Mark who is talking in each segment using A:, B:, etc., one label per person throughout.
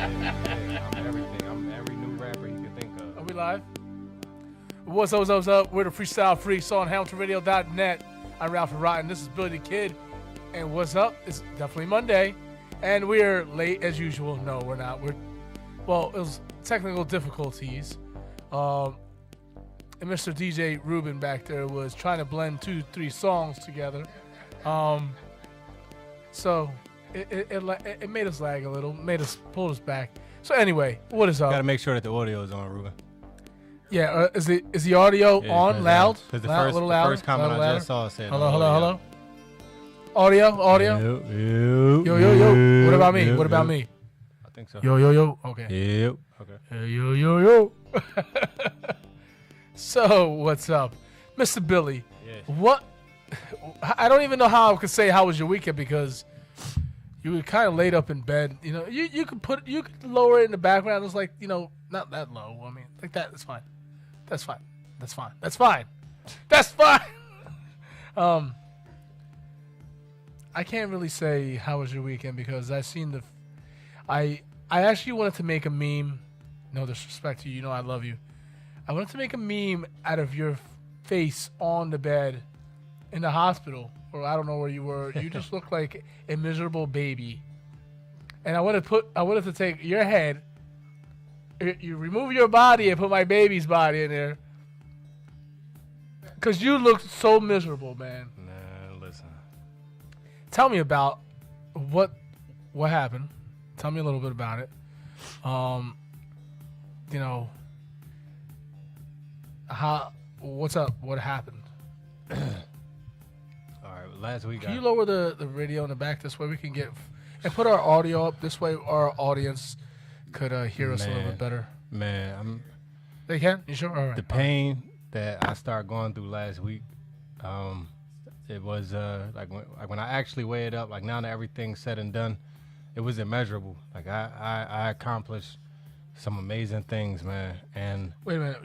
A: I'm everything. I'm every new rapper you can think of.
B: Are we live? What's up, what's up? We're the Freestyle Freaks on HamiltonRadio.net. I'm Ralph Rotten. This is Billy the Kid. And what's up? It's definitely Monday. And we're late as usual. No, we're not. Well, it was technical difficulties. And Mr. DJ Ruben back there was trying to blend 2-3 songs together. So it made us lag a little, made us pull us back. So anyway, what is up?
A: Got to make sure that the audio is on, Ruben.
B: Yeah, is the audio on loud?
A: Because the
B: loud,
A: first comment I just saw said
B: hello. Audio. Yo. What about me? What about me?
A: I think so.
B: Yo. Okay.
A: Yep. Okay.
B: Hey, yo. So what's up, Mr. Billy?
A: Yes.
B: What? I don't even know how I could say how was your weekend because you were kind of laid up in bed. You know, you could lower it in the background. It's like, you know, not that low. I mean, like that. That's fine. I can't really say how was your weekend because I actually wanted to make a meme. No disrespect to you, you know I love you. I wanted to make a meme out of your face on the bed in the hospital, or I don't know where you were. You just looked like a miserable baby. And I wanted to take your head, you remove your body and put my baby's body in there. Because you looked so miserable, man.
A: Nah, listen.
B: Tell me about what happened. Tell me a little bit about it. You know, what's up? What happened?
A: All right, last week.
B: Can you lower the radio in the back this way we can get and put our audio up this way our audience could hear us a little bit better?
A: Man,
B: They can? You sure? All right.
A: The pain that I started going through last week, it was like when I actually weighed up, like now that everything's said and done, it was immeasurable. Like I accomplished some amazing things, man. And
B: wait a minute,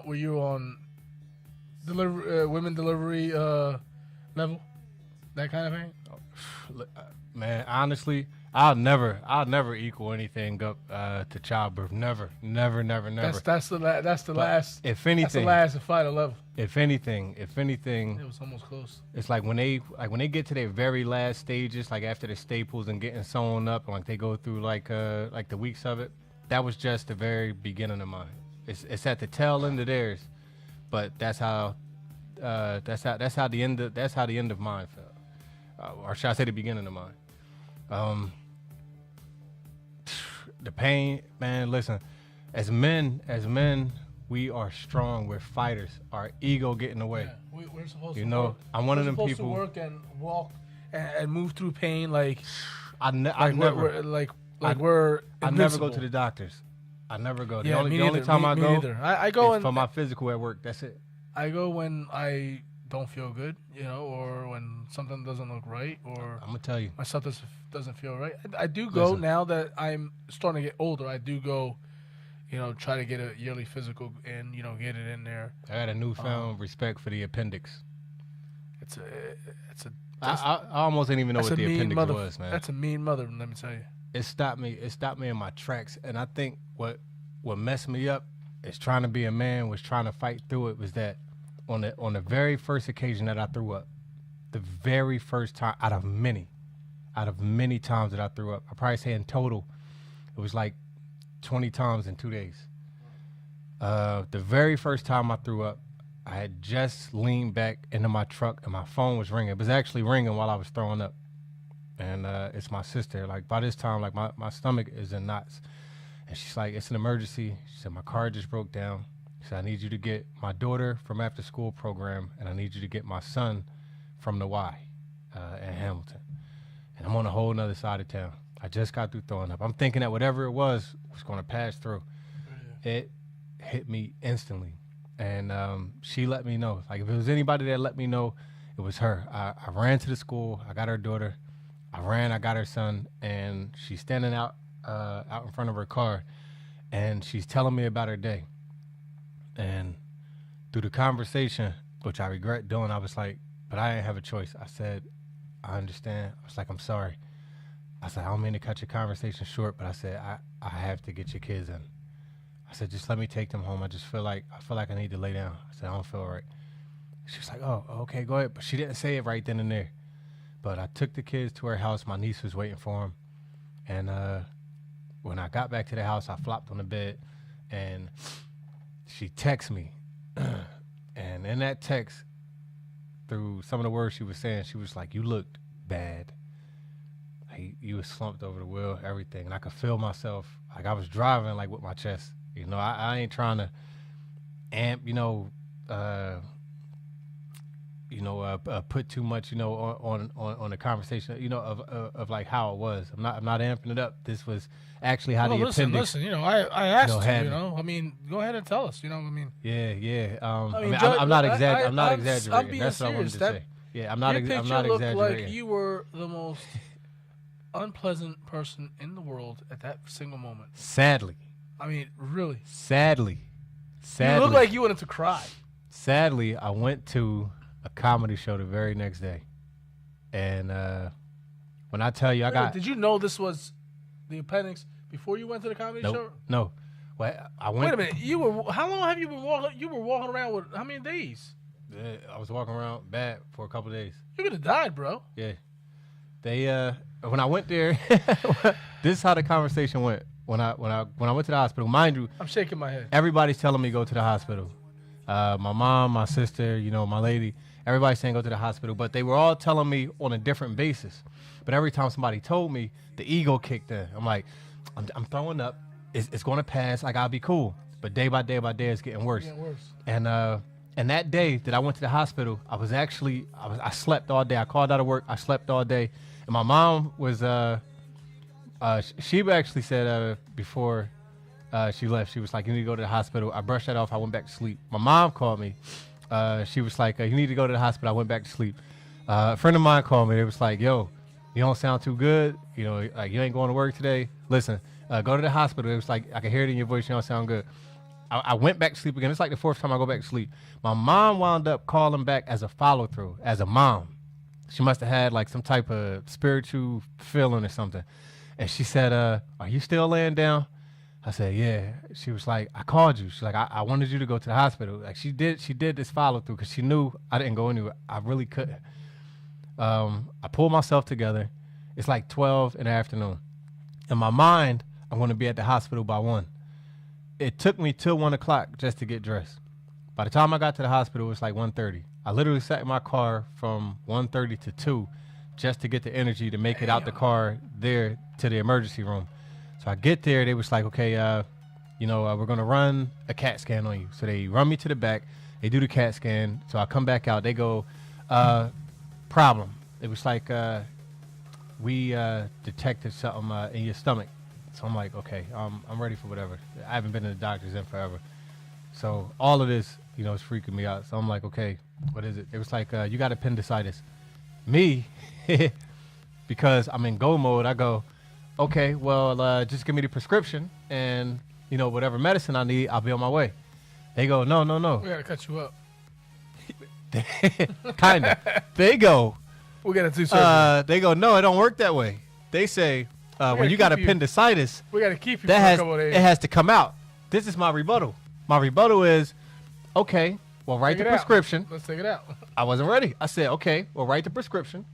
B: were you on women delivery level, that kind of thing?
A: Man, honestly, I'll never equal anything up to childbirth. Never.
B: That's the last.
A: If anything,
B: that's the last and final level.
A: If anything,
B: it was almost close.
A: It's like when they get to their very last stages, like after the staples and getting sewn up, and like they go through like the weeks of it. That was just the very beginning of mine. It's at the tail end of theirs, but that's how the end of mine felt, or should I say the beginning of mine. The pain, man. Listen, as men, we are strong. We're fighters. Our ego get in the way.
B: Yeah, we're supposed
A: to.
B: Work.
A: I'm one of them
B: people.
A: To
B: work and walk and move through pain like.
A: I never
B: go
A: to the doctors. I never go.
B: Yeah,
A: the only time I go
B: I go
A: is for my physical at work. That's it.
B: I go when I don't feel good, you know, or when something doesn't look right, or
A: I'm gonna tell you,
B: myself doesn't feel right. I do go now that I'm starting to get older. I do go, you know, try to get a yearly physical and, you know, get it in there.
A: I got a newfound respect for the appendix. I almost didn't even know what the appendix was, man.
B: That's a mean mother, let me tell you.
A: It stopped me in my tracks, and I think what messed me up is trying to be a man, was trying to fight through it, was that on the very first occasion that I threw up, the very first time out of many times that I threw up, I probably say in total it was like 20 times in 2 days. The very first time I threw up, I had just leaned back into my truck and my phone was ringing. It was actually ringing while I was throwing up. And it's my sister. Like, by this time, like, my stomach is in knots. And she's like, it's an emergency. She said, my car just broke down. She said, I need you to get my daughter from after school program, and I need you to get my son from the Y in Hamilton. And I'm on a whole nother side of town. I just got through throwing up. I'm thinking that whatever it was going to pass through. It hit me instantly. And she let me know. Like, if it was anybody that let me know, it was her. I ran to the school. I got her daughter. I got her son, and she's standing out in front of her car, and she's telling me about her day. And through the conversation, which I regret doing, I was like, but I didn't have a choice. I said, I understand. I was like, I'm sorry. I said, I don't mean to cut your conversation short, but I said, I have to get your kids in. I said, just let me take them home. I feel like I need to lay down. I said, I don't feel right. She was like, oh, okay, go ahead. But she didn't say it right then and there. But I took the kids to her house. My niece was waiting for them. And when I got back to the house, I flopped on the bed, and she texted me. And in that text, through some of the words she was saying, she was like, you looked bad. Like, you was slumped over the wheel, everything. And I could feel myself, like I was driving like with my chest. You know, I ain't trying to amp, put too much, on the conversation, of like how it was. I'm not amping it up. This was actually how the appendix.
B: Listen, I asked you, I mean, go ahead and tell us, I mean.
A: Yeah.
B: I'm
A: not exaggerating.
B: I'm being
A: That's what I wanted
B: serious.
A: to say. Yeah, I'm not exaggerating.
B: Like you were the most unpleasant person in the world at that single moment.
A: Sadly.
B: I mean, really.
A: Sadly.
B: You look like you wanted to cry.
A: Sadly, I went to a comedy show the very next day. And when I tell you,
B: Did you know this was the appendix before you went to the comedy show?
A: No. Well, I went.
B: Wait a minute. How long have you been walking? You were walking around with how many days?
A: I was walking around bad for a couple of days.
B: You could have died, bro.
A: Yeah. They when I went there, this is how the conversation went. When I went to the hospital, mind you,
B: I'm shaking my head.
A: Everybody's telling me go to the hospital. My mom, my sister, my lady, everybody's saying go to the hospital, but they were all telling me on a different basis. But every time somebody told me, the ego kicked in. I'm like, I'm throwing up. It's going to pass. I gotta be cool. But day by day, it's getting worse. And that day that I went to the hospital, I slept all day. I called out of work. I slept all day. And my mom was, she actually said before she left, she was like, you need to go to the hospital. I brushed that off. I went back to sleep. My mom called me. She was like, you need to go to the hospital. I went back to sleep. A friend of mine called me. They was like, yo, you don't sound too good. Like you ain't going to work today. Listen, go to the hospital. It was like, I can hear it in your voice. You don't sound good. I went back to sleep again. It's like the fourth time I go back to sleep. My mom wound up calling back as a follow-through, as a mom. She must have had like some type of spiritual feeling or something. And she said, are you still laying down? I said, yeah. She was like, I called you. She's like, I wanted you to go to the hospital. Like she did this follow-through because she knew I didn't go anywhere. I really couldn't. I pulled myself together. It's like 12 in the afternoon. In my mind, I'm going to be at the hospital by 1. It took me till 1 o'clock just to get dressed. By the time I got to the hospital, it was like 1:30. I literally sat in my car from 1:30 to 2 just to get the energy to make it out the car there to the emergency room. So I get there, they was like, okay, we're going to run a CAT scan on you. So they run me to the back. They do the CAT scan. So I come back out. They go, problem. It was like, we detected something in your stomach. So I'm like, okay, I'm ready for whatever. I haven't been to the doctor's in forever. So all of this, is freaking me out. So I'm like, okay, what is it? It was like, you got appendicitis. Me, because I'm in go mode, I go, okay, well, just give me the prescription and, whatever medicine I need, I'll be on my way. They go, no.
B: We got to cut you up.
A: Kind of. They go.
B: We got to do surgery.
A: They go, no, it don't work that way. They say, when you got appendicitis,
B: we got to keep you for a couple of days.
A: It has to come out. This is my rebuttal. My rebuttal is, okay, well, write the prescription.
B: Let's take it out.
A: I wasn't ready. I said, okay, well, write the prescription.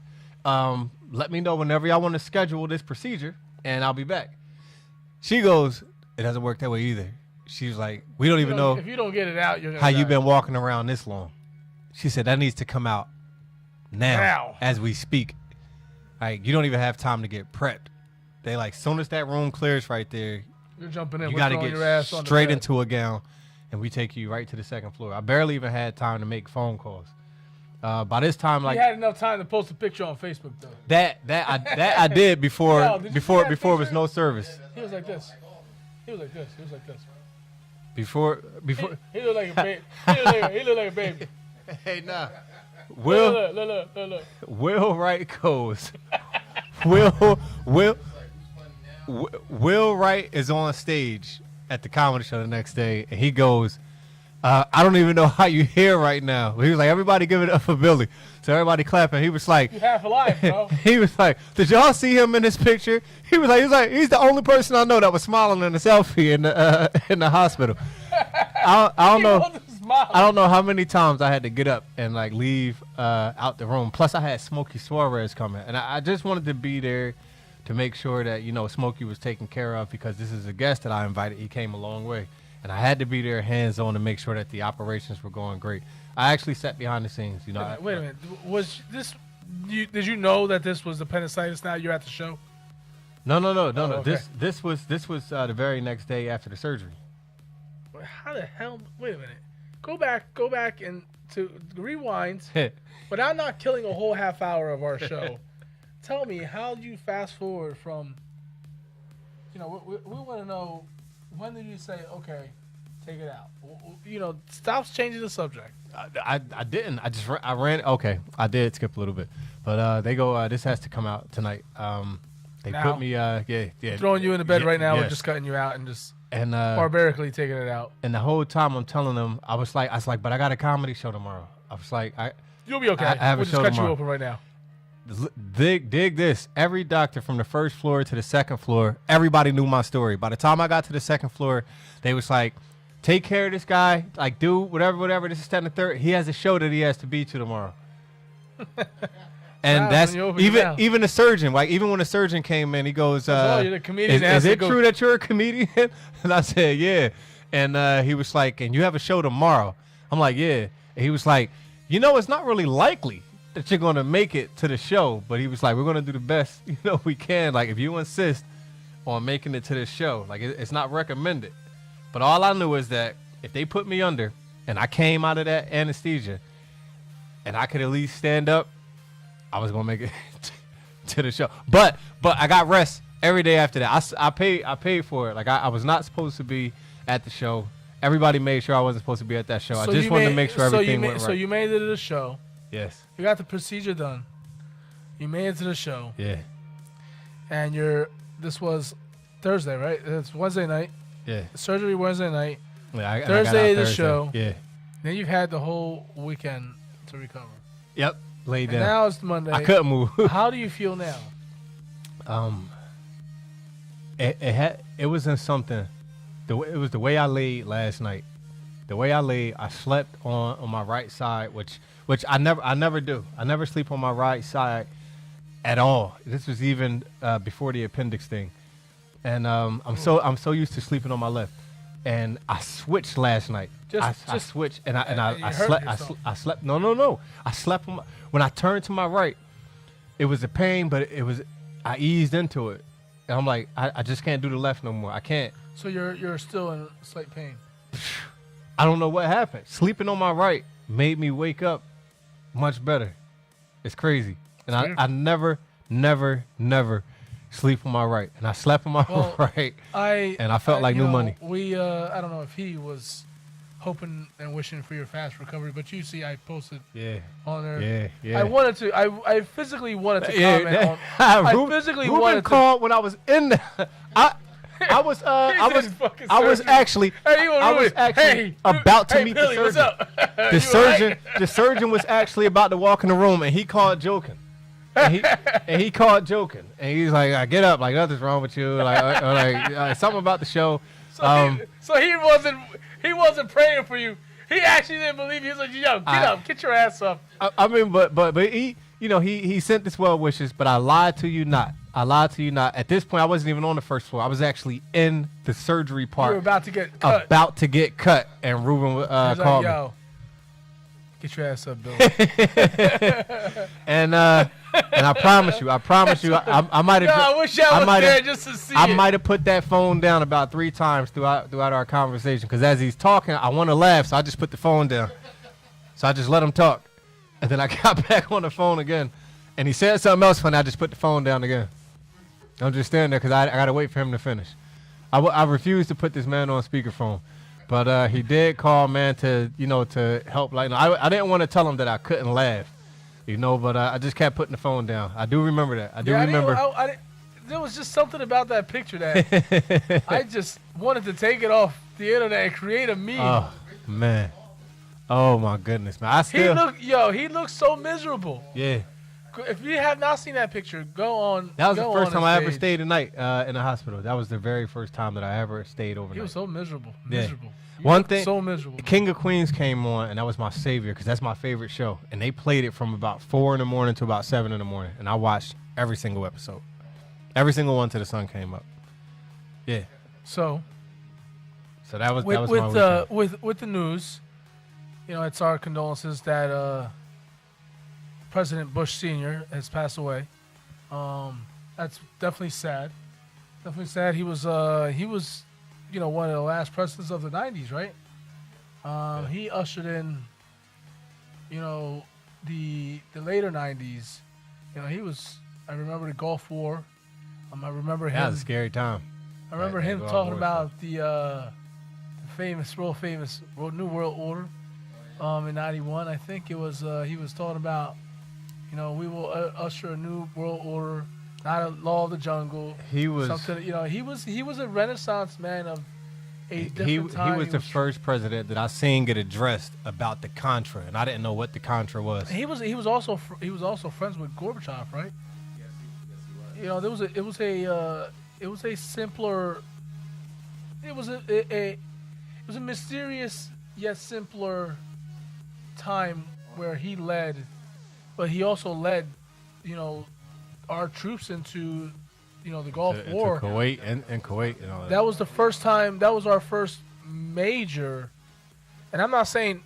A: Let me know whenever y'all want to schedule this procedure, and I'll be back. She goes, it doesn't work that way either. She's like, we don't even know
B: if you don't get it out, you're gonna
A: how
B: die.
A: You've been walking around this long. She said, that needs to come out now. As we speak. Like, you don't even have time to get prepped. They like, soon as that room clears right there,
B: you're jumping in.
A: You got to
B: your ass
A: get straight into a gown, and we take you right to the second floor. I barely even had time to make phone calls. By this time, like,
B: you had enough time to post a picture on Facebook though.
A: That I did before it was no service.
B: He was like this.
A: Before
B: he looked like a baby. He looked like a baby.
A: Hey, nah.
B: Look.
A: Will Wright goes. Will Wright is on stage at the comedy show the next day, and he goes, I don't even know how you here right now. He was like, everybody give it up for Billy. So everybody clapping. He was like,
B: You half alive, bro.
A: he was like, did y'all see him in this picture? He was like, he's the only person I know that was smiling in the selfie in the hospital. I don't know. I don't know how many times I had to get up and like leave out the room. Plus, I had Smokey Suarez coming, and I just wanted to be there to make sure that Smokey was taken care of because this is a guest that I invited. He came a long way, and I had to be there hands on to make sure that the operations were going great. I actually sat behind the scenes.
B: Wait a minute. Was this? Did you know that this was appendicitis? Now you're at the show.
A: No.
B: Okay.
A: This was the very next day after the surgery.
B: How the hell? Wait a minute. Go back and to rewind without not killing a whole half hour of our show. Tell me, how do you fast forward from? We want to know, when did you say, okay, take it out? Stop changing the subject.
A: I didn't. I ran. Okay, I did skip a little bit, but they go. This has to come out tonight. They
B: Now?
A: put me. Yeah.
B: Throwing you in the bed right now,
A: yes.
B: or just cutting you out and just
A: And
B: barbarically taking it out.
A: and the whole time I'm telling them, I was like, but I got a comedy show tomorrow. I was like,
B: You'll be okay.
A: I have a
B: We'll just
A: show
B: cut
A: tomorrow.
B: you open right now.
A: dig this. Every doctor from the first floor to the second floor, everybody knew my story. By the time I got to the second floor, they was like, take care of this guy. Like, do whatever. This is 10 to 3rd. He has a show that he has to be to tomorrow. And
B: Wow,
A: that's
B: when you open your mouth.
A: even the surgeon. Like, even when the surgeon came in, he goes,
B: you're the comedian that has
A: is
B: to
A: it
B: go-
A: true that you're a comedian? And I said, yeah. And he was like, and you have a show tomorrow? I'm like, yeah. And he was like, it's not really likely that you're going to make it to the show. But he was like, we're going to do the best we can. Like, if you insist on making it to the show, like, it's not recommended. But all I knew is that if they put me under and I came out of that anesthesia and I could at least stand up, I was going to make it to the show. But I got rest every day after that. I paid for it. Like, I was not supposed to be at the show. Everybody made sure I wasn't supposed to be at that show. I just wanted to make sure everything went right.
B: So you made it to the show.
A: Yes.
B: You got the procedure done. You made it to the show.
A: Yeah.
B: And this was Thursday, right? It's Wednesday night.
A: Yeah.
B: Surgery Wednesday night.
A: Yeah, I got
B: Thursday
A: out
B: the
A: Thursday.
B: show.
A: Yeah.
B: Then you've had the whole weekend to recover.
A: Yep. Laid
B: And
A: down.
B: now it's Monday.
A: I couldn't move.
B: How do you feel now?
A: It was in something. It was the way I laid last night. The way I laid, I slept on my right side, which I never do. I never sleep on my right side at all. This was even before the appendix thing, and I'm so used to sleeping on my left, and I switched last night. I switched and I slept. I slept. No. I slept when I turned to my right. It was a pain, but I eased into it, and I'm like, I just can't do the left no more. I can't.
B: So you're still in slight pain.
A: I don't know what happened. Sleeping on my right made me wake up much better. It's crazy. And I never sleep on my right. And I slept on my right. And I felt like new money.
B: I don't know if he was hoping and wishing for your fast recovery, but you see I posted on there.
A: Yeah.
B: I physically wanted to comment on. I physically
A: Ruben
B: wanted to
A: called when I was in there. I was actually about to meet
B: Billy,
A: the
B: what's
A: surgeon.
B: up?
A: The surgeon was actually about to walk in the room, and he called joking. And he called joking, and he's like, "Get up, like nothing's wrong with you, like something about the show."
B: So he wasn't praying for you. He actually didn't believe you. He was like, "Yo, get up, get your ass up."
A: I mean, but he, he sent this well wishes, but I lied to you not. At this point, I wasn't even on the first floor. I was actually in the surgery part.
B: You were about to get cut.
A: And Ruben called
B: like,
A: me.
B: Yo, get your ass up, Bill.
A: And I promise you, I might have.
B: I wish I was there just to see
A: I might have put that phone down about 3 times throughout our conversation, because as he's talking, I want to laugh, so I just put the phone down. So I just let him talk, and then I got back on the phone again, and he said something else funny. I just put the phone down again. I'm just standing there because I got to wait for him to finish. I refuse to put this man on speakerphone. But he did call, man, to help. Like, I didn't want to tell him that I couldn't laugh, but I just kept putting the phone down. I do remember that. I remember.
B: There was just something about that picture that I just wanted to take it off the internet and create a meme.
A: man. Oh my goodness, man. I still.
B: He looks so miserable.
A: Yeah.
B: If you have not seen that picture, go on.
A: That was the first time I ever
B: page.
A: stayed a night in the hospital. That was the very first time that I ever stayed overnight.
B: He was so miserable.
A: Yeah.
B: Miserable.
A: One thing,
B: so miserable.
A: King of Queens came on, and that was my savior because that's my favorite show. And they played it from about 4 in the morning to about 7 in the morning, and I watched every single episode, every single one till the sun came up. Yeah.
B: So
A: that was
B: with
A: my weekend.
B: with the news, it's our condolences that President Bush Sr. has passed away. That's definitely sad. Definitely sad. He was one of the last presidents of the 90s, right? He ushered in, the later 90s. I remember the Gulf War. I remember him.
A: That was a scary time.
B: I remember him talking about the world famous New World Order in 91. I think it was, he was talking about, we will usher a new world order, not a law of the jungle.
A: He was
B: something. He was a Renaissance man of a different time.
A: He was the first president that I seen get addressed about the Contra, and I didn't know what the Contra was.
B: He was also friends with Gorbachev, right?
C: Yes, he was.
B: It was a simpler. It was a mysterious yet simpler time where he led, but he also led, our troops into, the Gulf War.
A: Into Kuwait and Kuwait and all that.
B: That was the first time. That was our first major, and I'm not saying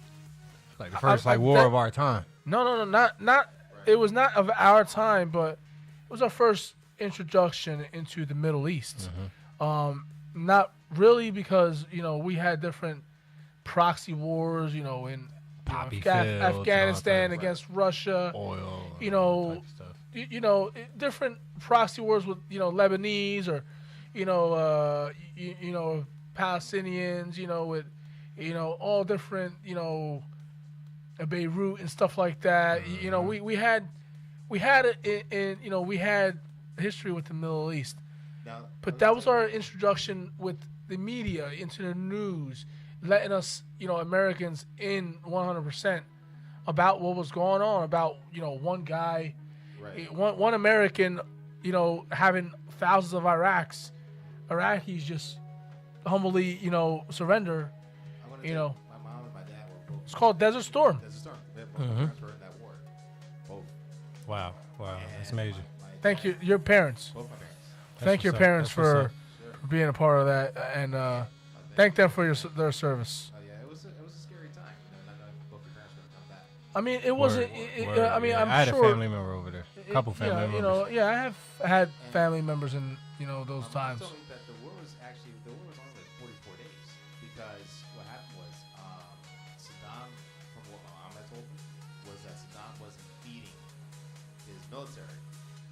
A: like the first war of our time.
B: No, not. It was not of our time, but it was our first introduction into the Middle East.
A: Mm-hmm.
B: Not really because we had different proxy wars, in Afghanistan against Russia,
A: oil,
B: different proxy wars with Lebanese or Palestinians, with all different Beirut and stuff like that.
A: Mm-hmm.
B: We had history with the Middle East.
C: Now,
B: But that was our introduction with the media into the news, letting us, Americans in 100% about what was going on, about, one guy,
C: right.
B: one American, having thousands of Iraqis just humbly, surrender,
C: I wanna tell you, my mom and my dad were both.
B: It's called Desert Storm.
C: Desert Storm.
A: Mhm.
C: My parents were in that war. Both.
A: Wow, that's
C: And
A: major.
C: my
B: Thank
C: dad-
B: you, your parents.
C: Both my parents.
B: Thank your
A: what's up.
B: parents
A: That's what's
B: for being a part of that, and thank them for their service.
C: Oh yeah, it was a scary time. Not knowing if both your parents were gonna come back.
B: I mean, it wasn't.
A: Word,
B: I mean,
A: yeah.
B: I'm
A: I had
B: sure.
A: a family member over there. A couple family members.
B: I have had family members in those
C: My mom
B: times.
C: told me that the war was only like 44 days because what happened was Saddam, from what my mom had told me, was that Saddam wasn't feeding his military,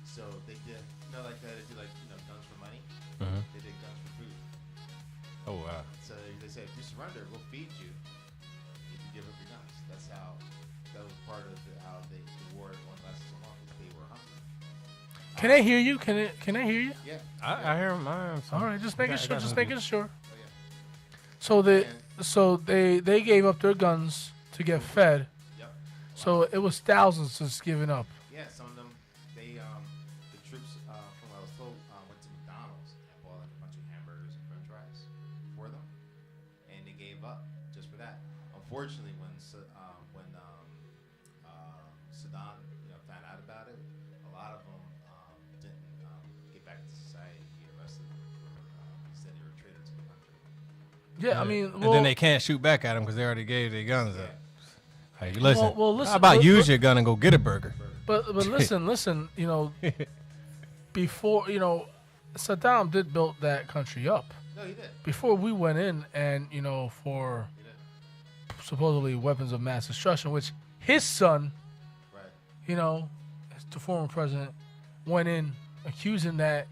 C: so they did like that. They did guns for money.
A: Mhm.
C: They did guns for food.
A: Oh wow.
C: So they said, if you surrender, we'll feed you if you give up your guns. That was part of how the war went lasted so long because they were hungry.
B: Can I hear you? Can I hear you?
C: Yeah.
A: I hear him.
B: All right, just making sure. Just making sure.
C: Oh, yeah.
B: So they gave up their guns to get fed.
C: Yep.
B: So it was thousands just giving up.
C: Yeah, some of them, the troops, from what I was told, went to McDonald's and bought like a bunch of hamburgers and french fries for them, and they gave up just for that. Unfortunately, when Saddam found out about it, a lot of them didn't get back to society. He arrested them. He said they were traitor to the country.
B: Yeah, I mean,
A: and then they can't shoot back at him because they already gave their guns up. Hey, listen.
B: well, listen,
A: How about
B: but-
A: use
B: but-
A: your gun and go get a burger?
B: but listen, before Saddam did build that country up.
C: No, he did.
B: Before we went in and for
C: He did.
B: supposedly weapons of mass destruction, which his son,
C: Right.
B: the former president, went in accusing that,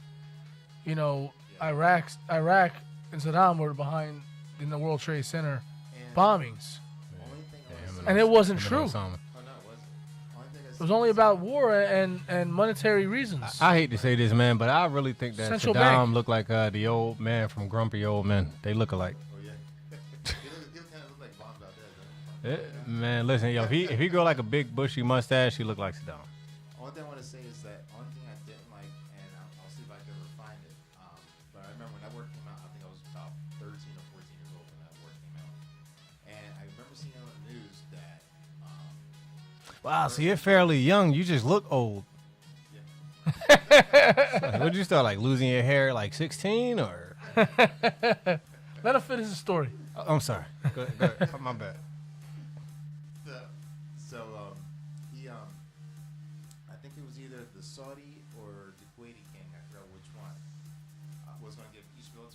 B: Iraq and Saddam were behind in the World Trade Center
C: And
B: bombings,
C: only thing I
A: Yeah,
C: was-
A: him
B: and it wasn't
A: him
B: true.
A: and Osama.
C: Oh no, it wasn't. Only thing I
B: It was only about war and monetary reasons.
A: I hate to say this, man, but I really think that
B: Central
A: Saddam
B: Bank.
A: looked like the old man from Grumpy Old Men. They look alike.
C: Oh yeah. he kind of looked like bombs out
A: Man, listen, yo, if he grow like a big bushy mustache, he look like Saddam.
C: Only thing I want to say is that only thing I didn't like, and I'll see if I can ever find it. But I remember when that work came out, I think I was about 13 or 14 years old when that work came out, and I remember seeing on the news that.
A: Wow, so you're fairly young. You just look old. Would you start like losing your hair like 16 or?
B: Let him finish the story.
A: Oh, I'm sorry. Go ahead. My bad.
C: He I think it was either the Saudi or the Kuwaiti king, I forgot which one, was going to give each American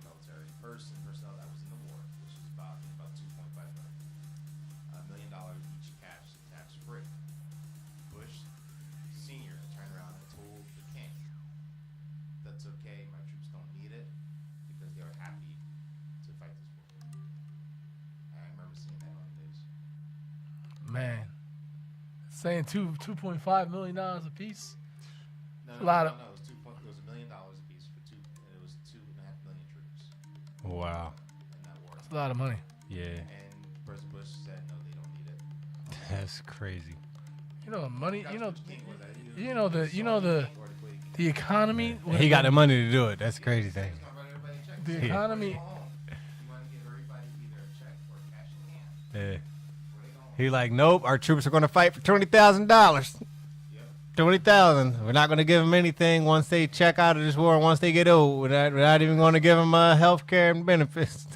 C: military personnel that was in the war, which is about $2.5 million each cash tax free. Bush Senior turned around and told the king, "That's okay. My troops don't need it because they were happy to fight this war." I remember seeing that on the news.
B: Man, saying $2.5 million a piece.
C: No,
B: A lot of-
C: it was $1 million a piece for two, and it was 2.5 million troops
A: Wow.
C: in that war.
B: It's a lot of money.
A: Yeah.
C: And President Bush said no, they don't need it.
A: That's crazy.
B: You know, money.
C: Forgot
B: You know,
C: which king was that.
B: you know the
C: Saudi king or the Kuwaiti king.
B: the economy.
A: He got the money to do it. That's the crazy thing.
C: He's gonna write everybody a check.
B: The
C: He
B: economy.
C: want to give everybody either a check or cash in hand.
A: Yeah.
C: Where they going?
A: He like, nope. Our troops are going to fight for $20,000.
C: Yep.
A: 20,000. We're not going to give them anything once they check out of this war. Once they get old, we're not even going to give them health care and benefits.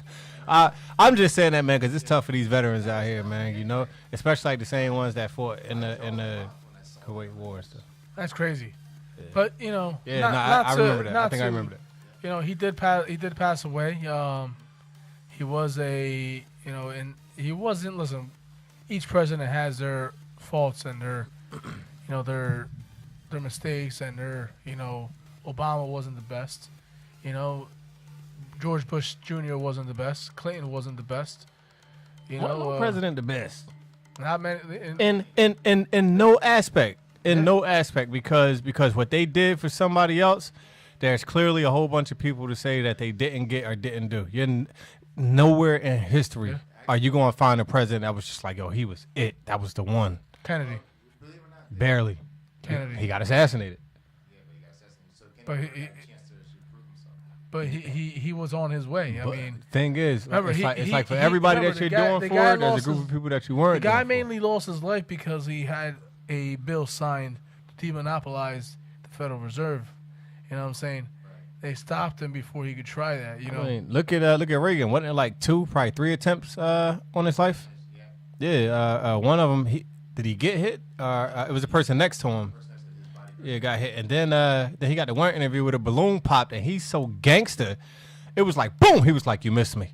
A: I'm just saying that, man, because it's tough for these veterans out here, man. You know, especially like the same ones that fought in the Kuwait War and stuff.
B: That's crazy. But you know,
A: Yeah,
B: not,
A: no,
B: not
A: I
B: to-
A: remember that. I
B: not
A: think I
B: to-
A: remember that.
B: You know, he did pass away. He was and he wasn't. Listen, each president has their faults and their, their mistakes and their, Obama wasn't the best. George Bush Jr. wasn't the best. Clinton wasn't the best.
A: No president the best.
B: Not many.
A: In no aspect. No aspect, because what they did for somebody else, there's clearly a whole bunch of people to say that they didn't get or didn't do. You're nowhere in history are you going to find a president that was just like, yo, he was it. That was the one.
B: Kennedy.
C: Believe it or not,
A: Barely.
B: Kennedy.
A: He got assassinated.
C: yeah, but he got assassinated. So
B: But
C: Kennedy
B: he-
C: had a chance to prove himself.
B: But he was on his way. I
A: But
B: mean,
A: thing is,
B: remember,
A: it's
B: he-
A: like for
B: he-
A: everybody
B: remember,
A: that you're
B: the guy-
A: doing
B: the
A: for
B: guy
A: it, there's a
B: lost
A: group
B: his-
A: of people that you
B: the
A: weren't
B: guy
A: doing for.
B: mainly lost his life because he had a bill signed to demonopolize the Federal Reserve. You know what I'm saying? They stopped him before he could try that. You know,
A: I mean, look at Reagan. Wasn't it like probably 3 attempts on his life? Yeah. One of them, did he get hit? It was the person next to him. Yeah, got hit, and then he got the one interview with a balloon popped, and he's so gangster. It was like boom. He was like, "You missed me,"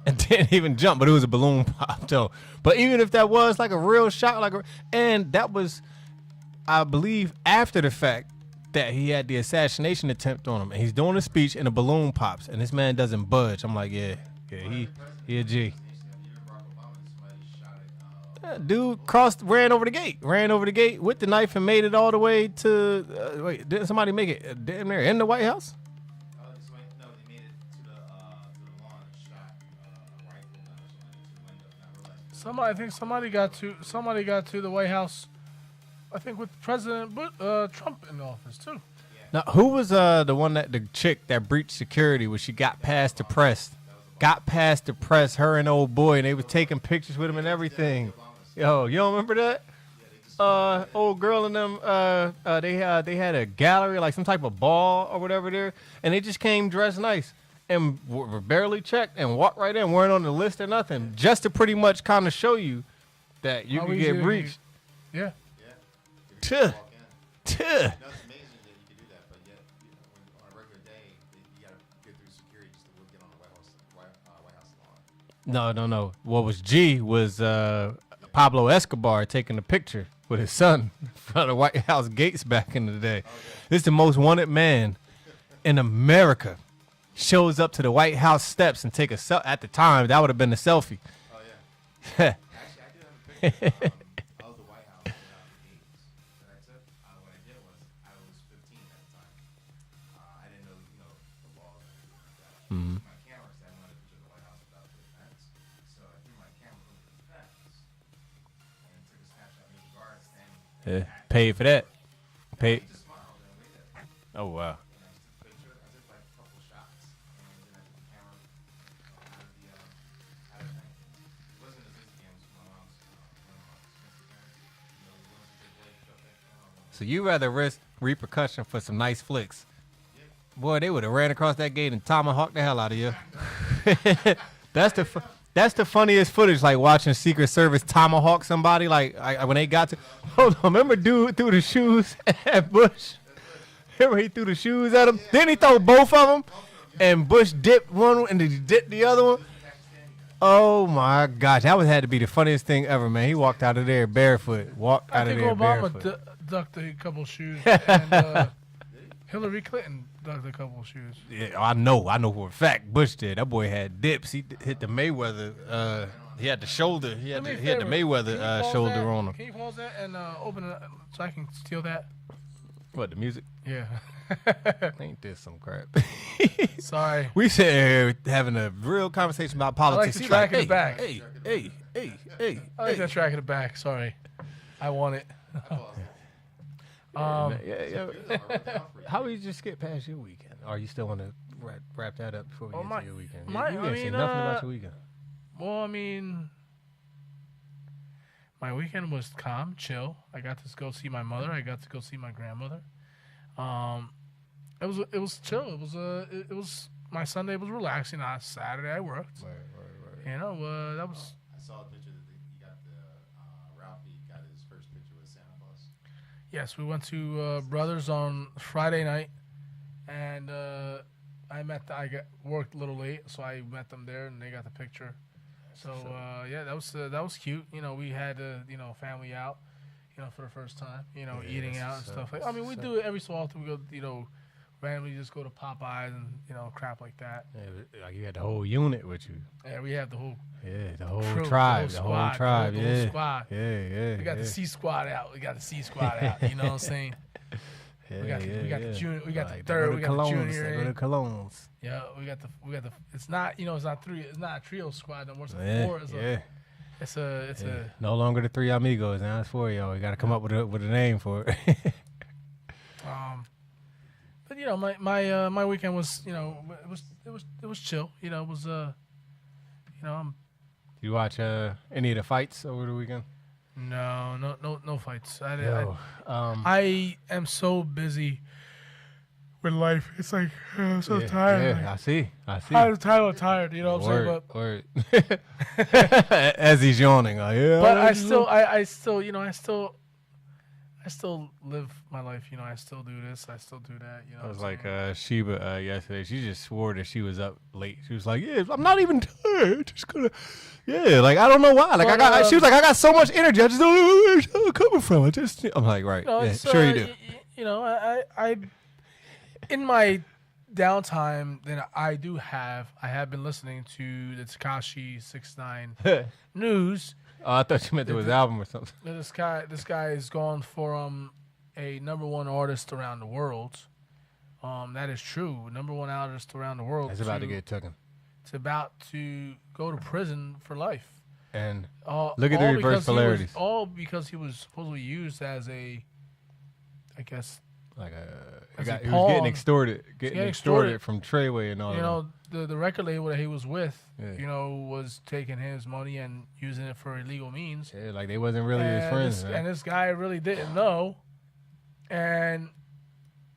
A: and didn't even jump, but it was a balloon pop though. But even if that was like a real shot, and that was, I believe, after the fact that he had the assassination attempt on him, and he's doing a speech and a balloon pops, and this man doesn't budge. I'm like, yeah, he a G. Dude ran over the gate with the knife and made it all the way to. Wait, didn't somebody make it damn near in the White House?
C: No, they made it to the lawn and shot a rifle gun or something into the window. Not realizing.
B: I think somebody got to the White House. I think with President Trump in office too.
A: Now, who was the chick that breached security when she got past the press? Got past the press, her and old boy, and they was taking pictures with him and everything. Yo, you don't remember that? Old girl and them, they had a gallery, like some type of ball or whatever there, and they just came dressed nice and were barely checked and walked right in, weren't on the list or nothing, just to pretty much kind of show you that you
B: How
A: could
B: easy
A: get
B: to
A: breached.
B: Yeah.
A: Tuh.
C: Walk in.
A: Tuh.
C: No, it's amazing that you can do that, but yet, when on a regular day, you got to go through security just to get on the White House lawn.
A: No. What was G was Pablo Escobar taking a picture with his son in front of the White House gates back in the day. This is the most wanted man in America. Shows up to the White House steps and take a selfie. At the time, that would have been a selfie.
C: Oh yeah. Actually, I do have a picture of the White House without the gates that I took. What I did was I was 15 at the time. I didn't know, the laws and everything like that. My camera said I wanted a picture of the White House without the fence. So
A: Yeah. Paid for that. Paid. Oh wow. So you rather risk repercussion for some nice flicks? Boy, they would have ran across that gate and tomahawked the hell out of you. That's the funniest footage, like watching Secret Service tomahawk somebody. Like when they got to, hold on, remember dude threw the shoes at Bush? Remember he threw the shoes at him? Then he throw both of them, and Bush dipped one and then he dipped the other one. Oh my gosh, that had to be the funniest thing ever, man. He walked out of there barefoot.
B: I think Obama ducked a couple shoes, and Hillary Clinton ducked a couple shoes.
A: Yeah, I know for a fact. Bush did. That boy had dips. He hit the Mayweather. He had the shoulder. He had the Mayweather shoulder on him.
B: Can you pause that and open it so I can steal that?
A: What, the music?
B: Yeah.
A: Ain't this some crap?
B: Sorry.
A: We sit here having a real conversation about politics.
B: I like the track in the back.
A: Hey.
B: I like that track in the back. Sorry. I want it.
A: Yeah. How we just get past your weekend? Or you still want to wrap that up before we get to your weekend? You didn't say nothing about your weekend.
B: Well, I mean, my weekend was calm, chill. I got to go see my mother. I got to go see my grandmother. It was chill. It was my Sunday was relaxing. On Saturday I worked.
A: Right.
B: You know, that was.
C: I saw a picture that you got Ralphie got his first picture with Santa Claus.
B: Yes, we went to Brothers on Friday night, and I worked a little late, so I met them there, and they got the picture. So that was cute. You know, we had family out, for the first time. Eating out and stuff like. I mean, we do it every so often. We go, randomly just go to Popeyes and crap like that.
A: Yeah, like you had the whole unit with you.
B: Yeah, we have the whole.
A: Yeah, the whole
B: crew,
A: tribe,
B: the whole squad.
A: Yeah.
B: We got the C squad out. You know what I'm saying?
A: Yeah,
B: we got the junior. We got
A: like,
B: the third. We got the
A: Colognes,
B: junior.
A: Go to Colognes.
B: Yeah, we got the. It's not it's not three. It's not a trio squad no more. It's four. It's a.
A: No longer the three amigos. Now it's four of y'all. We got to come up with a name for it.
B: But my weekend was it was chill. It was
A: You watch any of the fights over the weekend?
B: No fights. I am so busy with life. It's like I'm so tired.
A: Yeah, I see.
B: I'm tired. You know what I'm saying?
A: Word. As he's yawning,
B: but I still live my life. I still do this. I still do that.
A: I was like Sheba yesterday. She just swore that she was up late. She was like, "Yeah, I'm not even tired. Just gonna, like I don't know why. Like she was like, I got so much energy. I just don't know where it's coming from. I'm like, right, sure you do.
B: I in my downtime, then I have been listening to the Tekashi 6ix9ine news.
A: Oh, I thought you meant it was album or something.
B: This guy is going for a #1 artist around the world. That is true. #1 artist around the world.
A: It's about to get taken.
B: It's about to go to prison for life.
A: And look at the reverse polarities.
B: All because he was supposedly used as a, I guess,
A: like he was getting extorted from Treyway and all that.
B: The record label that he was with, was taking his money and using it for illegal means.
A: Yeah, like they wasn't really his friends.
B: And this guy really didn't know, and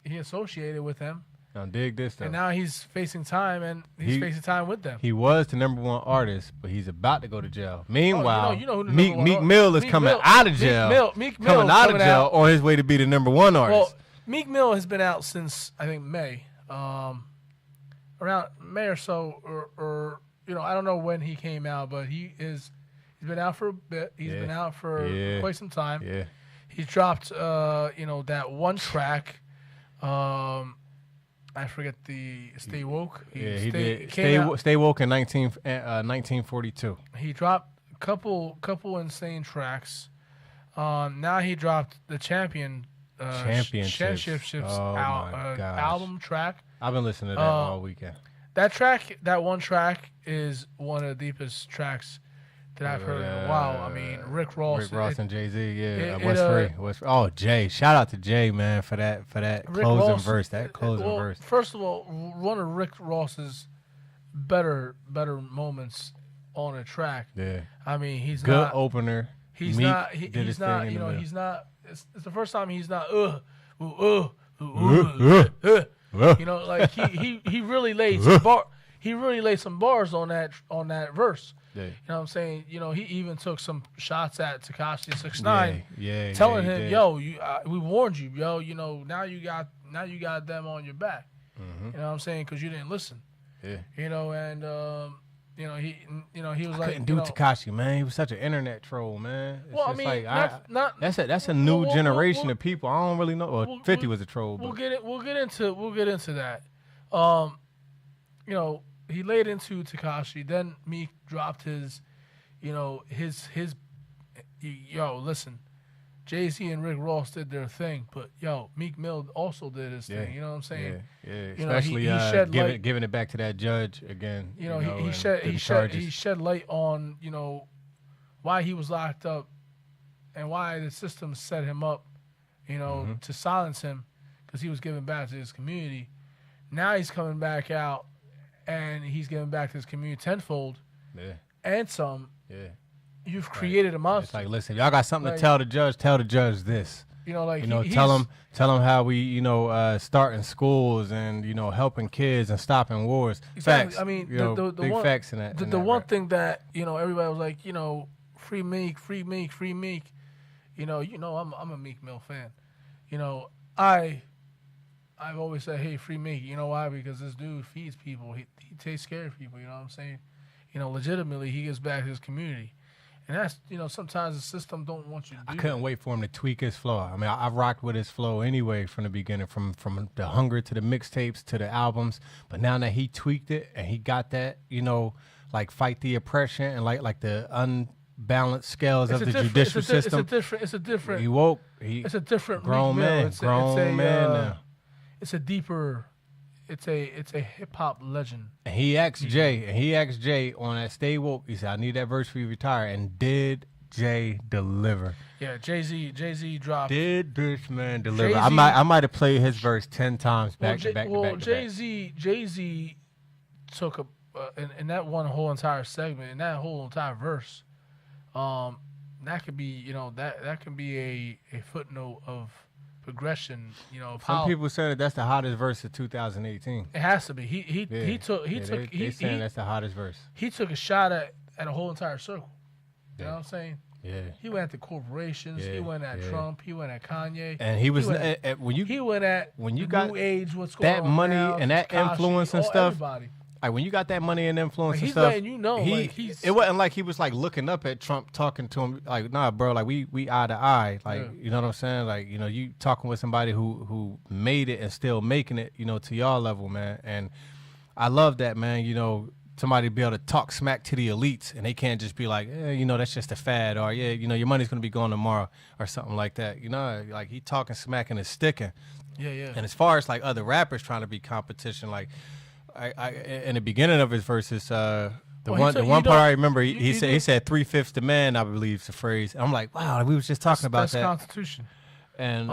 B: he associated with them.
A: Now dig this though.
B: And now he's facing time, and he's facing time with them.
A: He was the #1 artist, but he's about to go to jail. Meanwhile,
B: who the
A: Meek Mill is coming out of jail.
B: Meek Mill
A: coming out of jail on his way to be the #1 artist.
B: Well, Meek Mill has been out since I think May, around May or so, or I don't know when he came out, but he's been out for a bit. He's been out for quite some time.
A: Yeah,
B: he dropped that one track. I forget the Stay Woke.
A: He did. Stay Woke in 1942.
B: He dropped a couple insane tracks. Now he dropped the Championships album track.
A: I've been listening to that all weekend.
B: That one track is one of the deepest tracks that I've heard in a while. I mean, Rick Ross
A: and Jay-Z, yeah. What's free? Oh, Jay. Shout out to Jay, man, for that closing verse. That closing verse.
B: First of all, one of Rick Ross's better moments on a track.
A: Yeah.
B: I mean, he's
A: good
B: not
A: opener.
B: He's
A: Meek
B: not.
A: did
B: He's
A: his
B: not.
A: thing in
B: You
A: the
B: know,
A: middle.
B: he's not. It's the first time he's not. You know, like he really laid some bars on that verse.
A: Yeah.
B: You know what I'm saying? You know, he even took some shots at Tekashi 6ix9ine,
A: yeah,
B: telling
A: he
B: him,
A: did.
B: "Yo, we warned you, yo. You know, now you got them on your back."
A: Mhm.
B: You know what I'm saying? Because you didn't listen.
A: Yeah.
B: You know, and you know he was
A: I
B: like,
A: couldn't do Tekashi, man. He was such an internet troll, man. It's
B: Well, I
A: just
B: mean,
A: like,
B: that's
A: that's a new generation
B: we'll-
A: of people. I don't really know. Well, 50 was a troll, but
B: We'll get into that. You know, he laid into Tekashi. Then Meek dropped his, you know, yo, listen, Jay-Z and Rick Ross did their thing, but yo, Meek Mill also did his thing. You know what I'm saying?
A: Yeah.
B: You know,
A: Especially
B: he shed light.
A: giving it back to that judge again.
B: You know,
A: and
B: he
A: the charges.
B: shed light on, you know, why he was locked up and why the system set him up, you know, to silence him because he was giving back to his community. Now he's coming back out and he's giving back to his community tenfold and some.
A: Yeah.
B: You've created a monster.
A: It's like, listen, y'all got something
B: Like-
A: to tell the judge. Tell the judge this.
B: You know, like
A: You know, tell him how we, you know, starting schools and, you know, helping kids and stopping wars.
B: Exactly.
A: Facts.
B: I mean,
A: you know,
B: the
A: big
B: one,
A: facts in that.
B: The,
A: in
B: the
A: that
B: one
A: rap.
B: thing that, you know, everybody was like, you know, free Meek, free Meek, free Meek. You know, I'm a Meek Mill fan. You know, I've always said, hey, free Meek. You know why? Because this dude feeds people. He takes care of people. You know what I'm saying? You know, legitimately, he gives back to his community. And that's, you know, sometimes the system don't want you to do
A: I couldn't
B: that.
A: wait for him to tweak his flow. I mean, I rocked with his flow anyway from the beginning, from the Hunger to the mixtapes to the albums. But now that he tweaked it and he got that, you know, like fight the oppression and like the unbalanced scales of the judicial system.
B: It's a different.
A: He woke.
B: It's a different
A: grown
B: Meek Mill.
A: man.
B: It's
A: Grown man now.
B: It's a deeper. It's a hip hop legend.
A: And he asked Jay on that Stay Woke. He said, "I need that verse for you to retire." And did Jay deliver?
B: Yeah, Jay-Z dropped.
A: Did this man deliver?
B: Jay-Z,
A: I might have played his verse 10 times back to back.
B: Jay-Z took in that one whole entire segment, in that whole entire verse. That could be, you know, that can be a footnote of progression, you know. Of
A: Some
B: how
A: people say that's the hottest verse of 2018.
B: it has to be. He took
A: saying that's the hottest verse.
B: he took a shot at a whole entire circle. You know
A: Yeah.
B: what I'm saying?
A: Yeah.
B: He went at the corporations. He
A: Yeah,
B: went at
A: yeah.
B: Trump. He went at Kanye.
A: And he was
B: went
A: when you
B: he went at
A: when you
B: the
A: got
B: new age. What's going
A: that
B: on
A: money
B: now,
A: and that
B: Tekashi,
A: influence and
B: all-
A: stuff.
B: Everybody.
A: like when you got that money and influence
B: Like,
A: and
B: he's
A: stuff,
B: letting you know, like, he's-
A: it wasn't like he was like looking up at Trump, talking to him like, nah, bro, like we eye to eye, like
B: Yeah.
A: you know what I'm saying, like you know you talking with somebody who made it and still making it, you know, to y'all level, man, and I love that, man. You know, somebody be able to talk smack to the elites and they can't just be like, you know, that's just a fad, or yeah, you know, your money's gonna be gone tomorrow or something like that, you know, like he talking smack and it's sticking.
B: Yeah.
A: And as far as like other rappers trying to be competition, like I in the beginning of his verses, the one part I remember, he said 3/5 the man, I believe is the phrase. And I'm like, wow, we was just talking about
B: that's
A: that.
B: Constitution.
A: And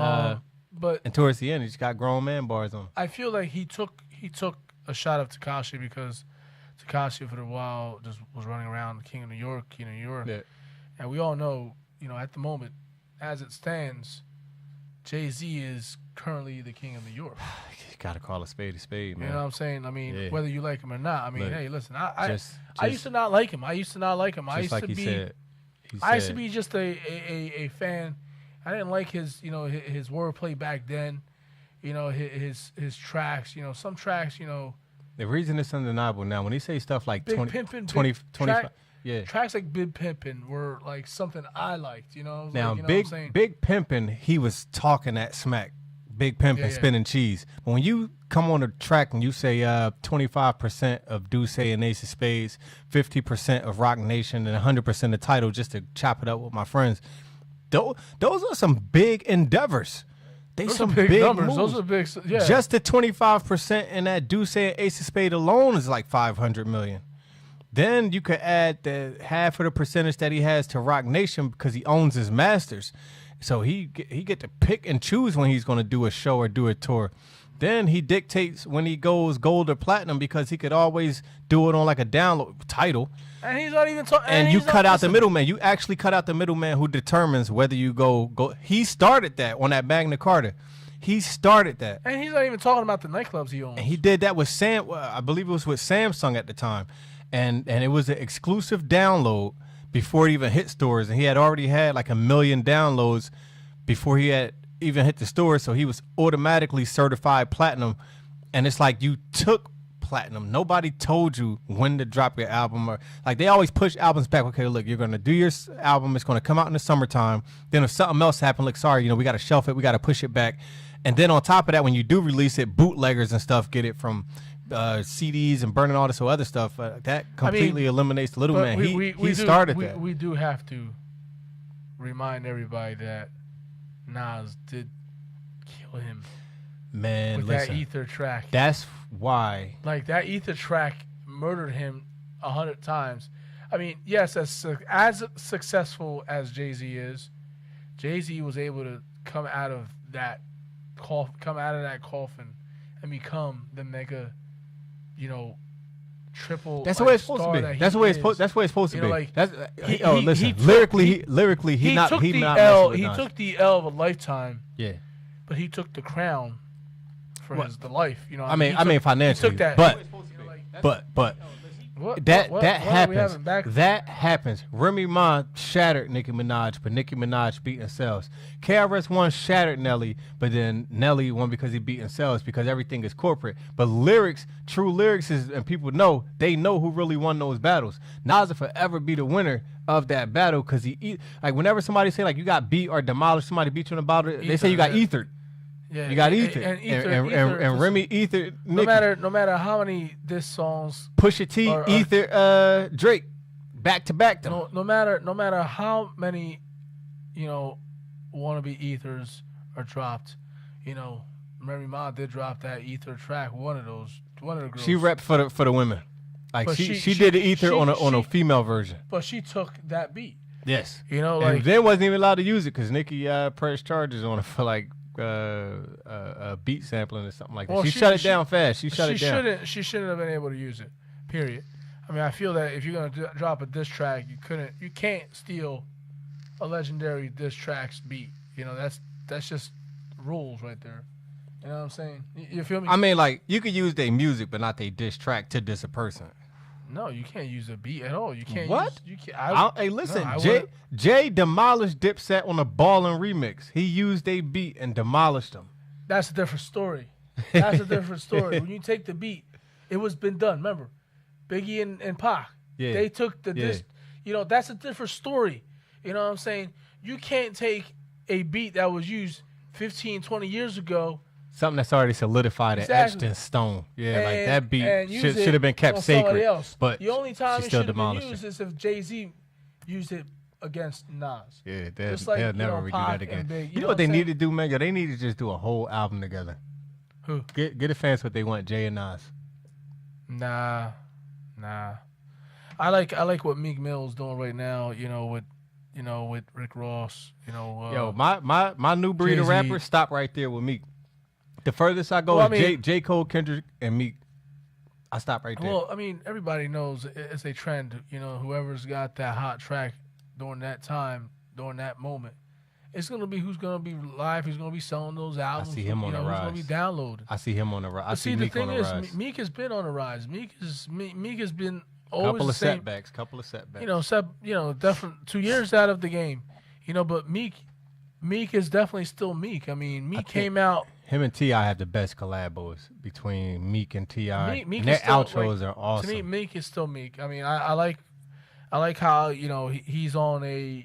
B: But
A: and towards the end, he just got grown man bars on.
B: I feel like he took a shot of Tekashi because Tekashi for a while just was running around the King of New York,
A: Yeah.
B: and we all know, you know, at the moment, as it stands, Jay-Z is currently the King of New York.
A: You gotta call a spade, man.
B: You know what I'm saying? I mean,
A: Yeah.
B: whether you like him or not. I mean,
A: Look,
B: hey, listen, I
A: just-
B: used to not like him. I used to
A: Just like he said.
B: I used to be just a fan. I didn't like his, you know, his wordplay back then. You know, his tracks. You know, some tracks, you know,
A: The reason it's undeniable now, when he say stuff like
B: Big
A: 20,
B: Pimpin',
A: 20,
B: Big
A: 25,
B: track-
A: yeah.
B: tracks like Big Pimpin' were like something I liked. You know,
A: Now,
B: like, you know
A: Big
B: what I'm saying?
A: Big Pimpin', he was talking that smack. Big Pimpin',
B: Yeah.
A: spinning cheese. But when you come on the track and you say 25% of Duce and Ace of Spades, 50% of Rock Nation, and 100% of Title, just to chop it up with my friends, those are some big endeavors. They
B: Those
A: some
B: are big numbers.
A: moves.
B: Those are big. Yeah.
A: Just the 25% in that Duce and Ace of Spade alone is like 500 million. Then you could add the half of the percentage that he has to Rock Nation because he owns his masters. So he get to pick and choose when he's going to do a show or do a tour. Then he dictates when he goes gold or platinum because he could always do it on like a download title.
B: And he's not even talking.
A: And you cut out the middleman. You actually cut out the middleman who determines whether you go. He started that on that Magna Carta. He started that.
B: And he's not even talking about the nightclubs he owns.
A: And he did that with I believe it was with Samsung at the time. And it was an exclusive download before it even hit stores. And he had already had like 1 million downloads before he had even hit the store. So he was automatically certified platinum. And it's like you took platinum. Nobody told you when to drop your album. Or like they always push albums back. Okay, look, you're going to do your album. It's going to come out in the summertime. Then if something else happened, like, sorry, we got to shelf it. We got to push it back. And then on top of that, when you do release it, bootleggers and stuff get it from CDs and burning all this other stuff. That completely eliminates the little man. He started that.
B: We do have to remind everybody that Nas did kill him.
A: Man,
B: with
A: listen,
B: that Ether track.
A: That's why.
B: Like that Ether track murdered him 100 times. I mean, yes, as successful as Jay-Z is, Jay-Z was able to come out of that coffin and become the mega, triple.
A: That's the way it's supposed to be. That's the way it's supposed to be.
B: Like,
A: lyrically, he took
B: the L of a lifetime.
A: Yeah.
B: But he took the crown for the life.
A: I mean financially.
B: He took that.
A: But that happens. That happens. Remy Ma shattered Nicki Minaj, but Nicki Minaj beating sales. KRS-One shattered Nelly, but then Nelly won because he beating sales because everything is corporate. But true lyrics is, and people know who really won those battles. Nas will forever be the winner of that battle because like whenever somebody say like you got beat or demolished, somebody beat you in a battle, they say you got ethered.
B: Yeah,
A: you got Ether. And Remy Ether.
B: No matter how many diss songs.
A: Pusha T, Ether, Drake, back to back them.
B: No matter how many, wannabe Ethers are dropped, Remy Ma did drop that Ether track. One of the girls.
A: She repped for the women. Like she did the Ether on a female version.
B: But she took that beat.
A: Yes.
B: Like
A: and then wasn't even allowed to use it because Nicki pressed charges on it for like a beat sampling or something like that. She shut it down fast. She shouldn't
B: have been able to use it. Period. I mean, I feel that if you're gonna drop a diss track, you can't steal a legendary diss track's beat. That's just rules right there. You know what I'm saying? You feel me?
A: I mean, like you could use their music, but not their diss track to diss a person.
B: No, you can't use a beat at all. You can't.
A: What? Hey, listen,
B: no,
A: Jay demolished Dipset on a Ballin' remix. He used a beat and demolished them.
B: That's a different story. When you take the beat, it was been done. Remember, Biggie and Pac.
A: Yeah.
B: They took the disc. That's a different story. You know what I'm saying? You can't take a beat that was used 15, 20 years ago.
A: Something that's already solidified and etched in stone. Yeah, like that beat should have been kept sacred.
B: Else.
A: But
B: the only time it should have been used
A: it.
B: is if Jay-Z used it against Nas.
A: Yeah, they'll never redo that again.
B: Big,
A: you know what they need to do, man? They need to just do a whole album together.
B: Who?
A: Get the fans what they want, Jay and Nas.
B: Nah. I like what Meek Mill's doing right now, with Rick Ross,
A: Yo, my new breed of rapper, stop right there with Meek. The furthest I go is J. Cole, Kendrick, and Meek. I stop right there.
B: Well, I mean, everybody knows it's a trend. Whoever's got that hot track during that time, during that moment, it's gonna be who's gonna be live, who's gonna be selling those albums.
A: I see him on the rise.
B: Who's gonna be downloaded.
A: I see him on the rise. I see Meek on the rise.
B: The thing is, Meek has been on the rise. Meek has been always
A: couple
B: the
A: of
B: same.
A: setbacks.
B: Different 2 years out of the game. But Meek is definitely still Meek. I mean, Meek came out.
A: Him and T.I. have the best collabos between Meek and T.I.
B: Meek
A: and their outros are awesome.
B: To me, Meek is still Meek. I mean, I like how he's on a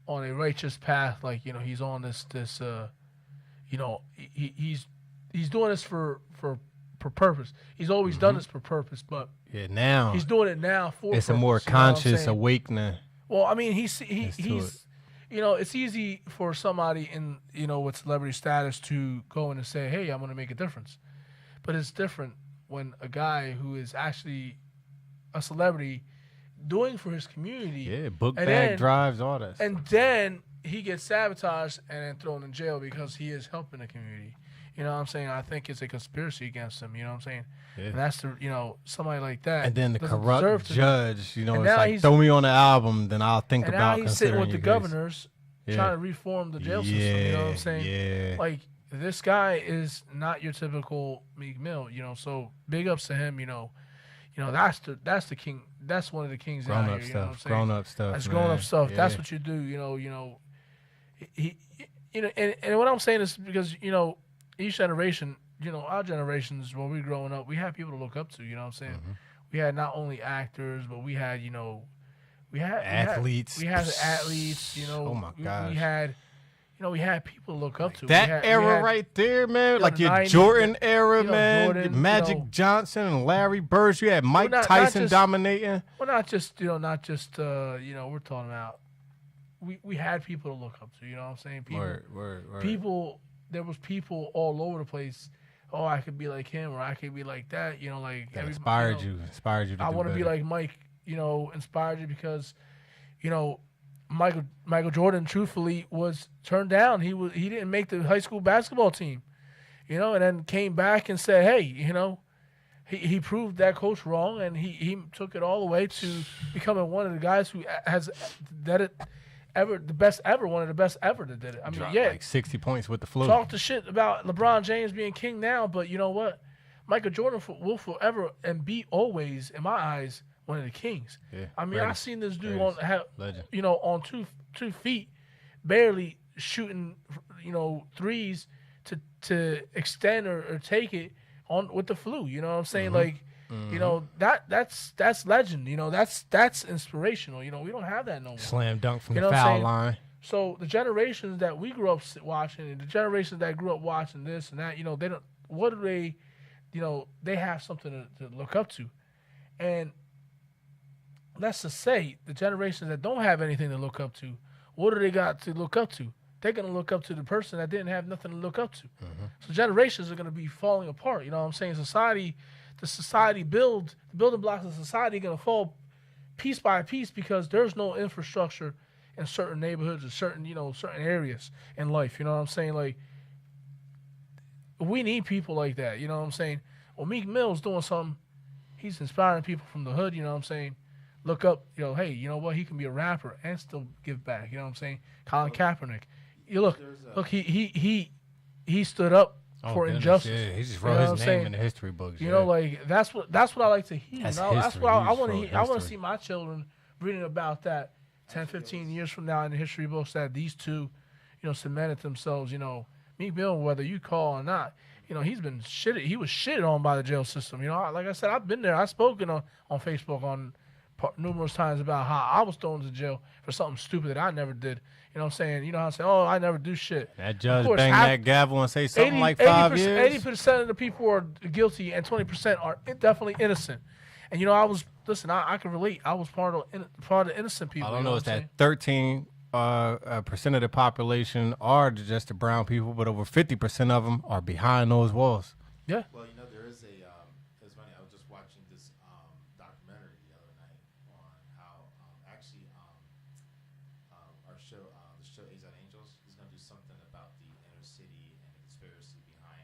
B: on a righteous path. Like he's on this he's doing this for purpose. He's always done this for purpose, but
A: now
B: he's doing it now for
A: it's
B: purpose,
A: a more conscious awakening.
B: Well, I mean, he's it's easy for somebody in with celebrity status to go in and say, "Hey, I'm going to make a difference," but it's different when a guy who is actually a celebrity doing for his community.
A: Yeah, book
B: and
A: bag
B: then,
A: drives, all that.
B: And then he gets sabotaged and then thrown in jail because he is helping the community. You know what I'm saying? I think it's a conspiracy against him. You know what I'm saying?
A: Yeah.
B: And that's somebody like that.
A: And then the
B: doesn't
A: corrupt
B: deserve to-
A: judge, you know,
B: And
A: it's
B: now
A: like,
B: he's-
A: throw me on the album, then I'll think
B: And
A: about
B: now he's sitting with the
A: considering your case.
B: governors
A: Yeah.
B: trying to reform the jail system. You know what I'm saying?
A: Yeah.
B: Like, this guy is not your typical Meek Mill. You know, so big ups to him. You know, that's the king. That's one of the kings
A: Grown
B: out
A: up
B: here. You know what I'm
A: stuff.
B: saying?
A: Grown up stuff.
B: That's
A: man.
B: grown up stuff.
A: Yeah.
B: That's what you do. You know. And what I'm saying is because each generation, our generations when we were growing up, we had people to look up to. You know what I'm saying?
A: Mm-hmm.
B: We had not only actors, but we had
A: Athletes.
B: We had athletes.
A: Oh my gosh.
B: We had. We had people to look up to.
A: That era right there, man. Like
B: the
A: your
B: 90s,
A: Jordan era, man.
B: Jordan,
A: Magic Johnson and Larry Bird. You had Mike
B: not
A: Tyson
B: just-
A: dominating.
B: Well, not just we're talking about. We had people to look up to. You know what I'm saying? People,
A: Word.
B: people. There was people all over the place. Oh, I could be like him, or I could be like that. Like
A: That inspired you to
B: I
A: want to
B: be like Mike. Inspired you because, Michael Jordan, truthfully, was turned down. He didn't make the high school basketball team, and then came back and said, hey, he proved that coach wrong, and he took it all the way to becoming one of the guys who has did it ever, the best ever, one of the best ever that did it. I mean,
A: Dropped
B: yeah,
A: like 60 points with the flu.
B: talk the shit about LeBron James being king now, but you know what? Michael Jordan will forever and be always, in my eyes, one of the kings.
A: Yeah,
B: I mean,
A: greatest.
B: I've seen this dude
A: Legend.
B: on two feet, barely shooting, threes to extend or take it on with the flu. You know what I'm saying?
A: Mm-hmm.
B: Like, that's legend. That's inspirational. We don't have that no more.
A: Slam dunk from
B: You
A: the
B: know what I'm
A: foul
B: saying?
A: line.
B: So the generations that we grew up watching, and the generations that grew up watching this and that, they don't. What do they? They have something to look up to, and let's just say the generations that don't have anything to look up to, what do they got to look up to? They're gonna look up to the person that didn't have nothing to look up to.
A: Mm-hmm.
B: So generations are gonna be falling apart. You know what I'm saying? The building blocks of society are gonna fall piece by piece because there's no infrastructure in certain neighborhoods or certain areas in life. You know what I'm saying? Like, we need people like that. You know what I'm saying? Well, Meek Mill's doing something. He's inspiring people from the hood. You know what I'm saying? Look up, hey, you know what? He can be a rapper and still give back. You know what I'm saying? Colin Kaepernick. You look, he stood up for
A: goodness,
B: injustice.
A: Yeah, he just
B: You know
A: wrote
B: what I'm
A: his
B: saying?
A: name in the history books.
B: You
A: yeah.
B: know, like that's what I like to hear.
A: That's
B: That's
A: history.
B: what I
A: He just
B: want to
A: wrote
B: hear. I want to
A: history.
B: see my children reading about that 10, 15 years from now in the history books that these two, cemented themselves. Meek Mill, whether you call or not, he's been shitted. He was shitted on by the jail system. Like I said, I've been there. I've spoken on Facebook numerous times about how I was thrown to jail for something stupid that I never did. You know what I'm saying? You know how I say, oh, I never do shit.
A: That judge
B: course,
A: bang that gavel and say something like 5 years.
B: 80% of the people are guilty and 20% are definitely innocent. And I can relate. I was part of the innocent people.
A: I don't
B: you
A: know.
B: what
A: It's
B: I'm
A: that
B: saying?
A: 13% of the population are just the brown people, but over 50% of them are behind those walls.
B: Yeah.
C: Well, there is it's funny. I was just watching this documentary the other night on how actually our show, the show A's and Angels, is going to do something about the inner city and the conspiracy behind,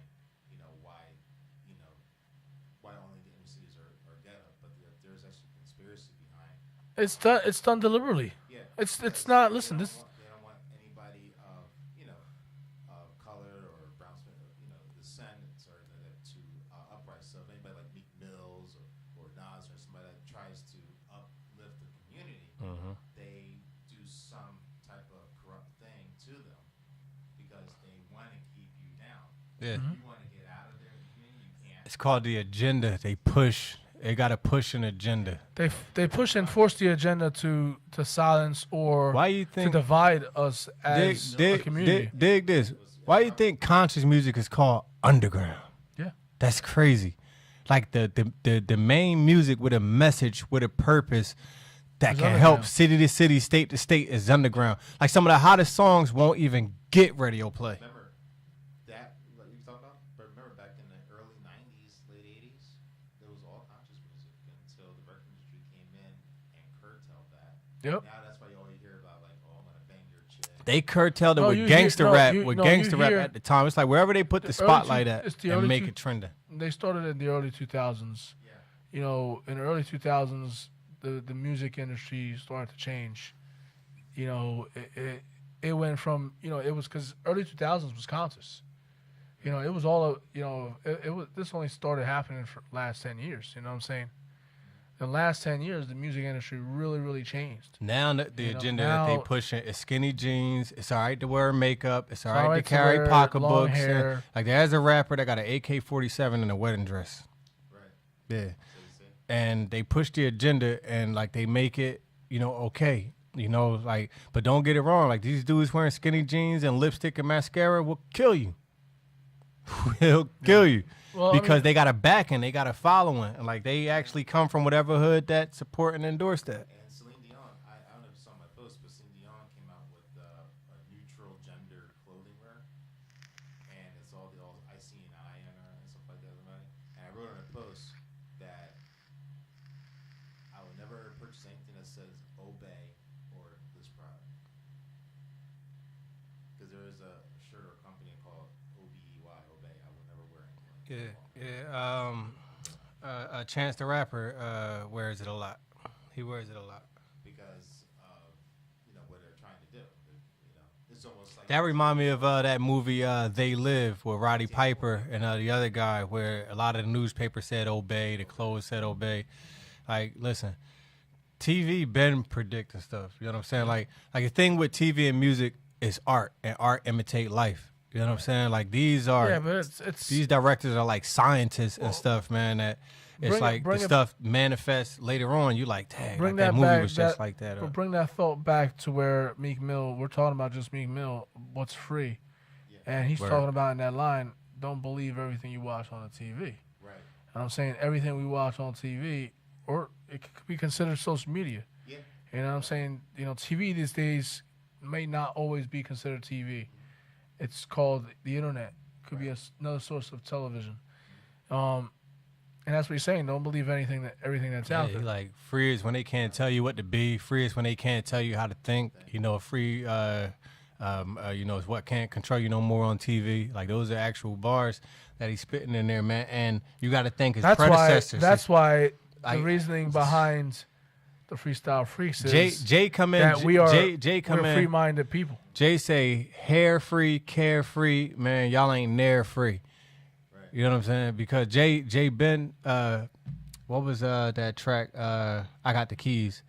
C: why only the inner cities are ghetto, but there's actually a conspiracy behind.
B: It's done deliberately.
C: Yeah.
B: It's not. Listen,
C: They
B: this.
C: don't want anybody of color or brown skin, descendants or to uprise. So if anybody like Meek Mills or Nas or somebody that tries to uplift the community, they do some type of corrupt thing to them because they want to keep you down.
A: Yeah.
C: If you want to get out of their community, you can't.
A: It's called the agenda. They push. They got to push an agenda.
B: They push and force the agenda to silence or
A: Why you
B: to
A: think?
B: divide us as a community.
A: Dig this. Why you think conscious music is called underground?
B: Yeah.
A: That's crazy. Like the main music with a message, with a purpose that
B: It's
A: can help
B: underground.
A: city to city, state to state is underground. Like some of the hottest songs won't even get radio play.
C: Remember that what you talking about? But remember back in the early '90s, late '80s,
B: Yep.
C: Now that's why you only hear about like, oh, I'm gonna bang your chick.
A: They curtailed it
B: No,
A: with
B: you
A: gangster
B: hear- no,
A: rap,
B: you-
A: with
B: no,
A: gangster
B: you
A: rap
B: hear-
A: at the time. It's like wherever they put the spotlight at
B: it's the
A: and
B: early
A: make
B: two-
A: it trending.
B: They started in the early 2000s. You know, in the early 2000s, the music industry started to change. You know, it went from, you know, it was because early 2000s was conscious. You know, it was all, you know, it was, this only started happening for the last 10 years. You know what I'm saying? The last 10 years, the music industry really, really changed.
A: Now the
B: You know,
A: agenda that they
B: now-
A: pushing is skinny jeans. It's all right to wear makeup. It's all right to
B: alright to
A: carry
B: wear
A: pocketbooks.
B: long
A: and-
B: hair.
A: Like there's a rapper that got an AK-47 in a wedding dress.
C: Right.
A: Yeah. And they push the agenda and like they make it, you know, okay. You know, like, but don't get it wrong. Like these dudes wearing skinny jeans and lipstick and mascara will kill you. Will kill you.
B: Well, I
A: Because
B: mean-
A: they got a backing, they got a following. And like they actually come from whatever hood that support and endorse that.
C: And Celine Dion, I don't know if you saw my post, but Celine Dion came out with a neutral gender clothing wear, and it's all I see an eye on her and stuff like that. And I wrote on a post that I would never purchase anything that says Obey or this product, because there is a shirt or company called OBEY, Obey. I would never wear anything like that.
A: Chance the Rapper wears it a lot. He wears it a lot.
C: Because of what they're trying to do. It's almost like
A: That remind me of that movie They Live with Roddy Piper and the other guy, where a lot of the newspaper said Obey, the clothes said Obey. Like, listen, TV been predicting stuff. You know what I'm saying? Like the thing with TV and music is art, and art imitate life. You know what I'm saying? Like these are
B: Yeah, but it's
A: these directors are like scientists and stuff, man. That it's
B: bring it-
A: like
B: bring
A: the
B: it-
A: stuff manifests later on. You like, dang,
B: bring
A: like that
B: that
A: movie
B: back,
A: was just like that.
B: But bring that thought back to where Meek Mill, we're talking about just Meek Mill, what's free. And he's
A: Word.
B: talking about in that line, don't believe everything you watch on the TV.
C: right.
B: And I'm saying everything we watch on TV, or it could be considered social media.
C: Yeah.
B: You know what I'm saying? You know, TV these days may not always be considered TV. It's called the internet. Could be another source of television. And that's what he's saying. Don't believe everything that's out
A: Yeah,
B: there.
A: he like free is when they can't tell you what to be. Free is when they can't tell you how to think. You know, free. Is what can't control you no more on TV. Like those are actual bars that he's spitting in there, man. And you got to think his
B: That's why.
A: predecessors.
B: That's why the
A: Like-
B: reasoning behind the Freestyle Freaks
A: Jay
B: is
A: come in.
B: that we are
A: Jay come
B: we're
A: in.
B: free-minded people.
A: Jay say hair free, carefree, man. Y'all ain't near free.
C: Right.
A: You know what I'm saying? Because Jay been what was that track? I got the keys.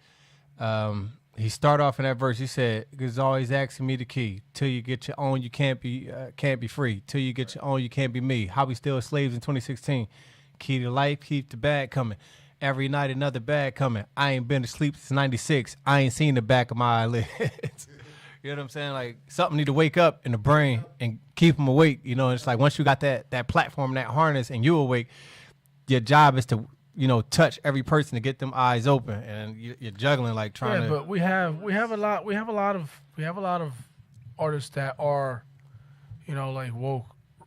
A: He started off in that verse. He said, "Cause always asking me the key. Till you get your own, you can't be free. Till you get your own, you can't be me. How we still slaves in 2016. Key to life, keep the bag coming. Every night another bag coming. I ain't been to sleep since '96. I ain't seen the back of my eyelids." You know what I'm saying? Like something need to wake up in the brain and keep them awake. You know, it's like once you got that platform, that harness, and you awake, your job is to touch every person to get them eyes open, and you're juggling like trying
B: Yeah,
A: to.
B: but we have a lot of artists that are, like woke.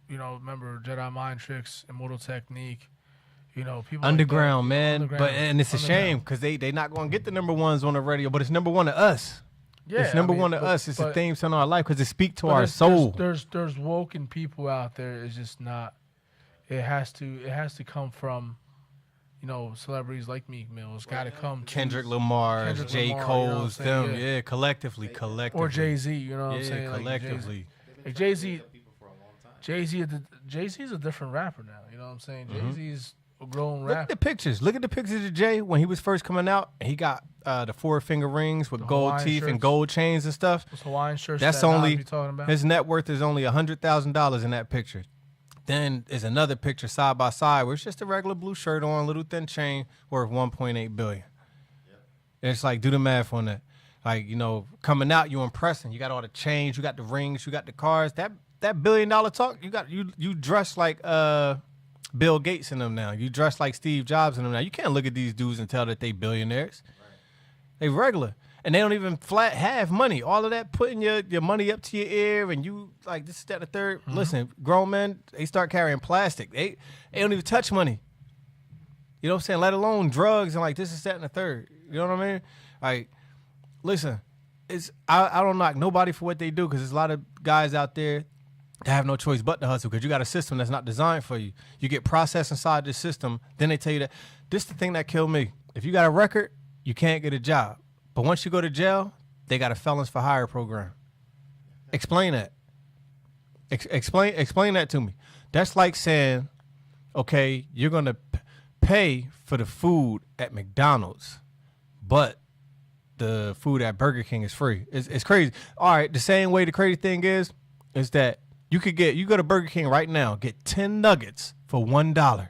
B: Remember Jedi Mind Tricks, Immortal Technique. People like
A: Underground,
B: that.
A: man.
B: Underground.
A: And it's a shame because they not going to get the number ones on the radio, but it's number one to us.
B: Yeah,
A: it's number
B: I mean,
A: one to
B: but-
A: us. It's a
B: but-
A: theme song of our life because it speaks to
B: but
A: our
B: there's-
A: soul.
B: There's woken people out there. It's just not. It has to come from, celebrities like Meek Mill. It's got to come
A: Kendrick Lamar,
B: Kendrick
A: J.
B: Lamar, you know what I'm
A: Cole's,
B: saying?
A: them,
B: Yeah.
A: collectively.
B: or Jay Z. You know what I'm
A: Yeah,
B: saying?
A: collectively.
B: Like Jay-Z.
C: People for a long time.
B: Jay-Z's a different rapper now. You know what I'm saying?
A: Mm-hmm.
B: Jay-Z's a grown
A: Look at
B: rapper.
A: the pictures. Look at the pictures of Jay when he was first coming out. He got the 4-finger rings with
B: The
A: gold
B: Hawaiian
A: teeth and
B: shirts.
A: gold chains and stuff.
B: Those Hawaiian shirts.
A: That's
B: that Nas
A: only
B: be talking about.
A: his net worth is only $100,000 in that picture. Then there's another picture side by side where it's just a regular blue shirt on, little thin chain, worth $1.8 billion. And it's like, do the math on that. Like, coming out, you impressing. You got all the chains, you got the rings, you got the cars. That $1 billion talk, you dress like Bill Gates in them now. You dress like Steve Jobs in them now. You can't look at these dudes and tell that they billionaires. They regular. And they don't even flat have money. All of that putting your money up to your ear and you like this, that, and the third. Listen, grown men, they start carrying plastic. They don't even touch money. You know what I'm saying? Let alone drugs and like this, that, and the third. You know what I mean? Like, listen, I don't knock nobody for what they do because there's a lot of guys out there that have no choice but to hustle because you got a system that's not designed for you. You get processed inside this system, then they tell you that this is the thing that killed me. If you got a record, you can't get a job. But once you go to jail, they got a felons for hire program. Explain that. Explain that to me. That's like saying, okay, you're gonna pay for the food at McDonald's, but the food at Burger King is free. It's crazy. All right, the same way the crazy thing is that you go to Burger King right now, get 10 nuggets for $1.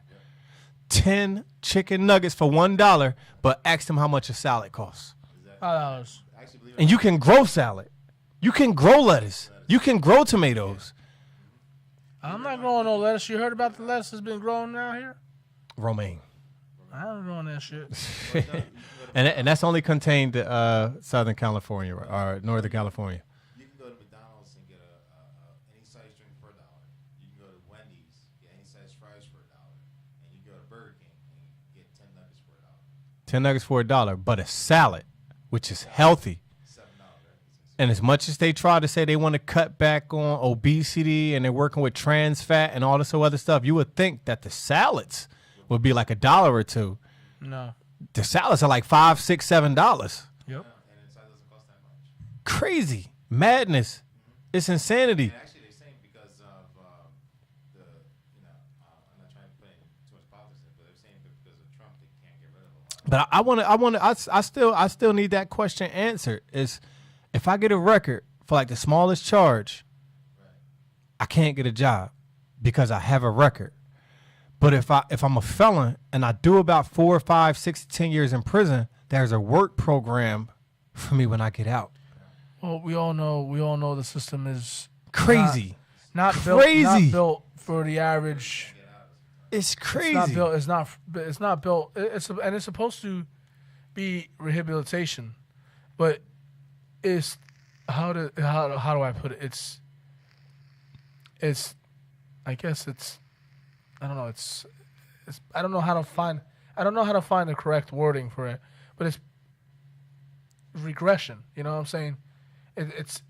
A: 10 chicken nuggets for $1, but ask them how much a salad costs.
B: $5.
A: And you can grow salad. You can grow lettuce. You can grow tomatoes.
B: I'm not growing no lettuce. You heard about the lettuce that's been growing out here?
A: Romaine.
B: I don't growing that shit.
A: and that's only contained to Southern California or Northern California.
C: You can go to McDonald's and get any size drink for $1. You can go to Wendy's, get any size fries for $1. And you can go to Burger King and get 10 nuggets for $1.
A: 10 nuggets for $1, but a salad, which is healthy.
C: $7, right?
A: And as much as they try to say they want to cut back on obesity and they're working with trans fat and all this other stuff, you would think that the salads would be like $1 or $2.
B: No.
A: The salads are like $5, $6, $7.
B: Yep.
C: And inside doesn't cost that much.
A: Crazy. Madness. It's insanity.
C: And actually, they're saying because of I'm not trying to put too much politics in, but they're saying that because of Trump, they can't get rid of a lot.
A: But I still need that question answered. Is if I get a record for like the smallest charge, I can't get a job because I have a record. But if I'm a felon and I do about 4, 5, 6, 10 years in prison, there's a work program for me when I get out.
B: Well, we all know the system is
A: Crazy.
B: Not built for the average.
A: It's crazy.
B: It's not built. It's supposed to be rehabilitation, but it's how do I put it? It's I guess it's I don't know. It's I don't know how to find the correct wording for it, but it's regression. You know what I'm saying? It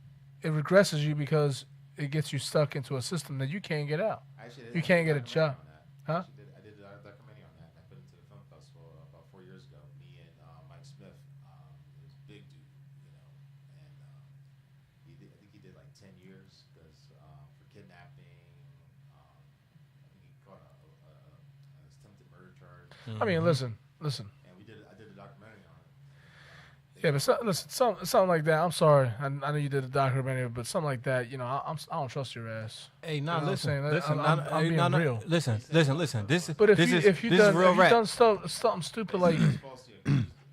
B: regresses you because it gets you stuck into a system that you can't get out. You can't get a job. Huh?
C: I did a documentary on that. I put it to the film festival about 4 years ago. Me and Mike Smith, this big dude, and I think he did like 10 years because for kidnapping. I think he caught a attempted murder charge.
B: I mean, listen.
C: And I did a documentary on it.
B: Yeah, but something like that. I'm sorry. I know you did a documentary, but something like that. I don't trust your ass.
A: Hey,
B: You know what I'm
A: listen.
B: saying? I'm being real.
A: Listen. This
B: If
A: is real rap.
B: done something stupid like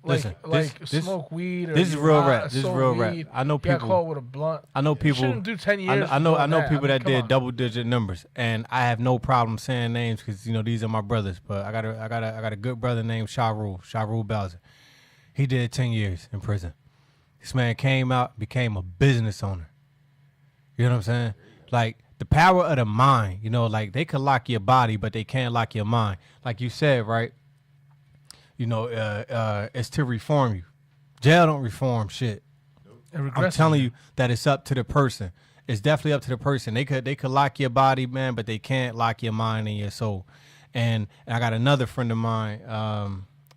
A: Listen, this
B: smoke weed, or
A: this is
B: you
A: real
B: high-
A: rap. This is
B: sold
A: real
B: weed,
A: rap. I know
B: you got
A: people.
B: caught with a blunt.
A: I know
B: You
A: people.
B: shouldn't do 10 years.
A: I know
B: for that.
A: people
B: I mean,
A: that
B: come
A: did
B: on.
A: double-digit numbers, and I have no problem saying names because these are my brothers. But I got a good brother named Sha Rule Bowser. He did 10 years in prison. This man came out, became a business owner. You know what I'm saying? Like the power of the mind. Like they could lock your body, but they can't lock your mind. Like you said, right? It's to reform you. Jail don't reform shit. I'm telling you that it's up to the person. It's definitely up to the person. They could lock your body, man, but they can't lock your mind and your soul. And I got another friend of mine,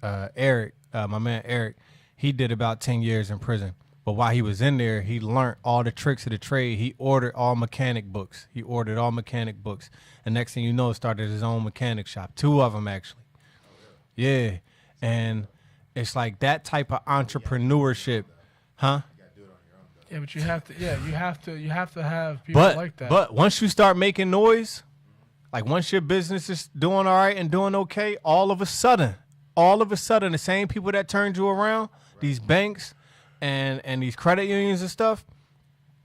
A: Eric, my man Eric. He did about 10 years in prison. But while he was in there, he learned all the tricks of the trade. He ordered all mechanic books. And next thing you know, started his own mechanic shop. 2 of them, actually. Yeah. And it's like that type of entrepreneurship, huh?
B: Yeah, but you have to have people like that.
A: But once you start making noise, like once your business is doing all right and doing okay, all of a sudden, the same people that turned you around, these banks and these credit unions and stuff,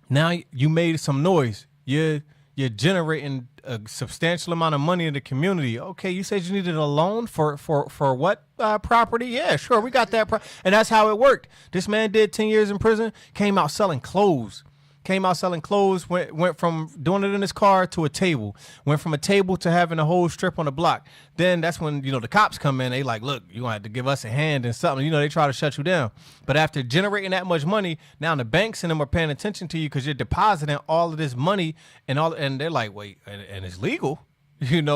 A: now you made some noise. You're generating a substantial amount of money in the community. Okay, you said you needed a loan for what property? Yeah, sure, we got that. And that's how it worked. This man did 10 years in prison, came out selling clothes. Came out selling clothes, went from doing it in his car to a table, went from a table to having a whole strip on the block. Then that's when, the cops come in. They like, look, you're going to have to give us a hand and something. They try to shut you down. But after generating that much money, now the banks and them are paying attention to you because you're depositing all of this money and they're like, wait, and it's legal,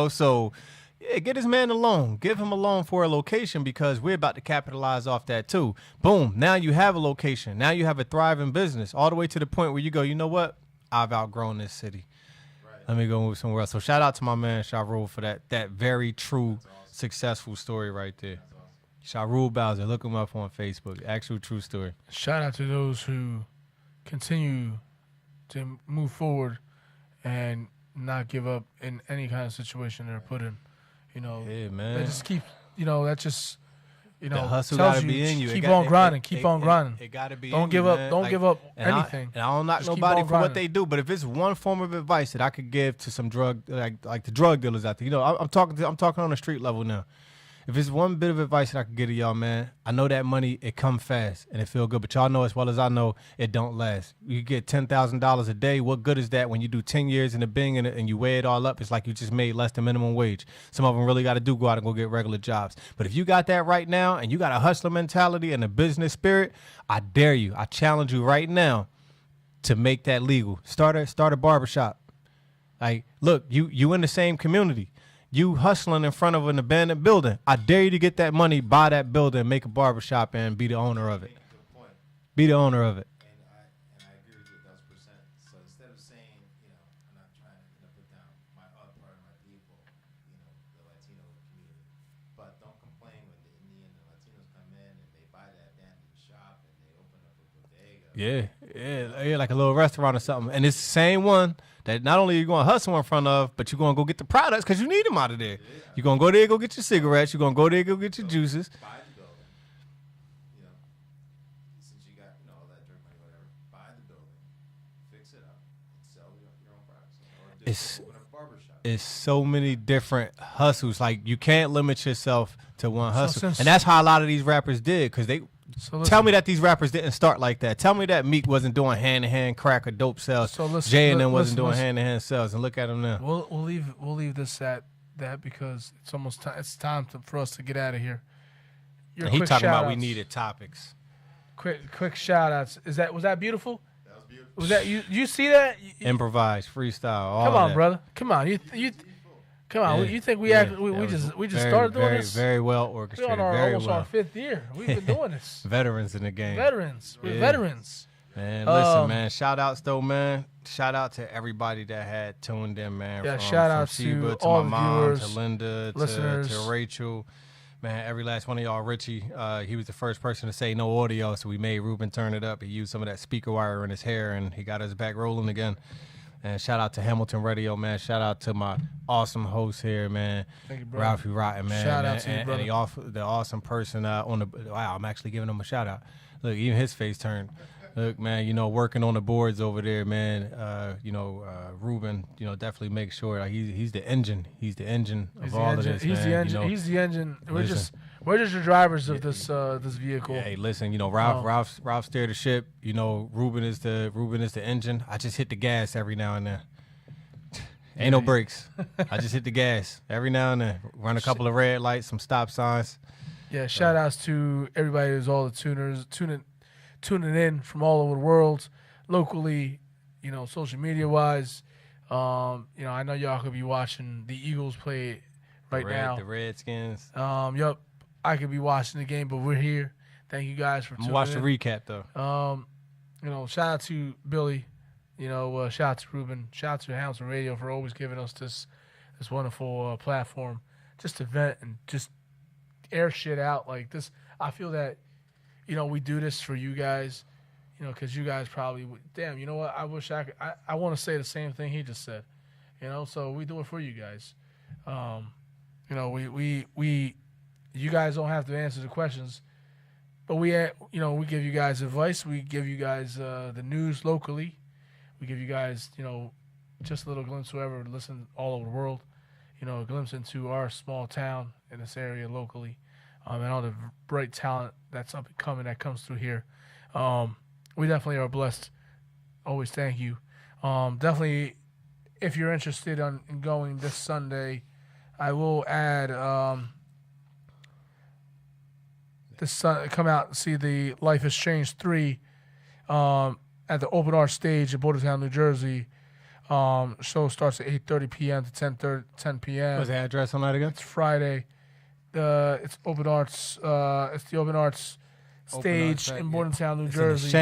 A: so... Yeah, get this man a loan. Give him a loan for a location because we're about to capitalize off that too. Boom. Now you have a location. Now you have a thriving business all the way to the point where you go, you know what? I've outgrown this city. Right. Let me go move somewhere else. So shout out to my man, Shahrul, for that very true, successful story right there. Awesome. Shahrul Bowser. Look him up on Facebook. Actual true story.
B: Shout out to those who continue to move forward and not give up in any kind of situation they're put in.
A: Yeah, man.
B: They just keep, that just,
A: the hustle gotta be in you.
B: Keep on grinding. Keep on grinding.
A: It gotta be.
B: Don't give up. Don't give up anything.
A: I don't knock nobody for what they do, but if it's one form of advice that I could give to some like the drug dealers out there, I'm talking on the street level now. If it's one bit of advice that I could give to y'all, man, I know that money, it come fast and it feel good, but y'all know as well as I know, it don't last. You get $10,000 a day. What good is that when you do 10 years in the Bing and you weigh it all up? It's like you just made less than minimum wage. Some of them really got to go out and go get regular jobs. But if you got that right now and you got a hustler mentality and a business spirit, I dare you. I challenge you right now to make that legal. Start a barbershop. Like, look, you in the same community. You hustling in front of an abandoned building. I dare you to get that money, buy that building, make a barbershop, and be the owner of it. Be the owner of it.
C: And I agree with you 1,000%. So instead of saying, I'm not trying to put down my other part of my people, the Latino community, but don't complain when the Indian and Latinos come in and they buy that abandoned shop and they open up a bodega.
A: Yeah, like a little restaurant or something. And it's the same one that not only are you going to hustle in front of, but you're going to go get the products because you need them out of there. Yeah. You're going to go there, go get your cigarettes. You're going to go there, go get your juices.
C: Buy the building. Since you got all that drug money, whatever, buy the building, fix it up, and sell your own products. Or just open a barbershop.
A: It's so many different hustles. Like, you can't limit yourself to one hustle. And that's how a lot of these rappers did because they... So tell me that these rappers didn't start like that. Tell me that Meek wasn't doing hand-to-hand crack or dope sales. So Jay and them wasn't doing hand-to-hand sales. And look at them now.
B: We'll leave this at that because it's almost it's time for us to get out of here.
A: He talking about we needed topics.
B: Quick shout outs. Was that beautiful?
C: That was beautiful.
B: Was that you see that?
A: Improvise, freestyle.
B: Come on, brother. Come on. Come on, you think we just started doing this?
A: Very well orchestrated.
B: We're
A: very
B: almost
A: well.
B: our 5th year. We've been doing this.
A: Veterans in the game.
B: We're veterans.
A: Man, listen, man. Shout outs though, man. Shout out to everybody that had tuned in, man.
B: Yeah, shout out
A: Sheba,
B: to all
A: my mom,
B: viewers,
A: to Linda,
B: listeners,
A: to Rachel. Man, every last one of y'all. Richie, he was the first person to say no audio, so we made Ruben turn it up. He used some of that speaker wire in his hair, and he got us back rolling again. And shout out to Hamilton Radio, man. Shout out to my awesome host here, man.
B: Thank you, bro.
A: Ralphie Rotten, man.
B: Shout out to you, brother.
A: And the awesome person on the. Wow, I'm actually giving him a shout out. Look, even his face turned. Look, man, working on the boards over there, man. Ruben, definitely make sure he's the engine. He's the engine of all of this,
B: He's
A: man.
B: the engine. He's the engine. We're just the drivers of this vehicle.
A: Yeah, hey, listen, Ralph steered the ship. Ruben is the engine. I just hit the gas every now and then. Ain't no brakes. I just hit the gas every now and then. Run a couple of red lights, some stop signs.
B: Yeah, shout outs to everybody who's all the tuners tuning in from all over the world, locally, social media wise. I know y'all could be watching the Eagles play now.
A: The Redskins.
B: Yup. I could be watching the game, but we're here. Thank you guys for tuning in.
A: Watch the recap though.
B: Shout out to Billy. Shout out to Ruben. Shout out to Hamilton Radio for always giving us this wonderful platform just to vent and just air shit out like this. I feel that, we do this for you guys, because you guys probably would. Damn, you know what? I wish I could. I want to say the same thing he just said, so we do it for you guys. You guys don't have to answer the questions, but we give you guys advice. We give you guys the news locally. We give you guys, just a little glimpse, whoever listen all over the world, a glimpse into our small town in this area locally, and all the bright talent that's up and coming that comes through here. We definitely are blessed Always thank you. Definitely, if you're interested in going this Sunday, I will add come out and see the Life Has Changed 3 at the Open Art Stage in Bordentown, New Jersey. Show starts at 8:30 p.m. to 10 p.m.
A: What's the address on that again?
B: It's Friday. It's Open Arts. It's the Open Arts Stage in Bordentown, New Jersey.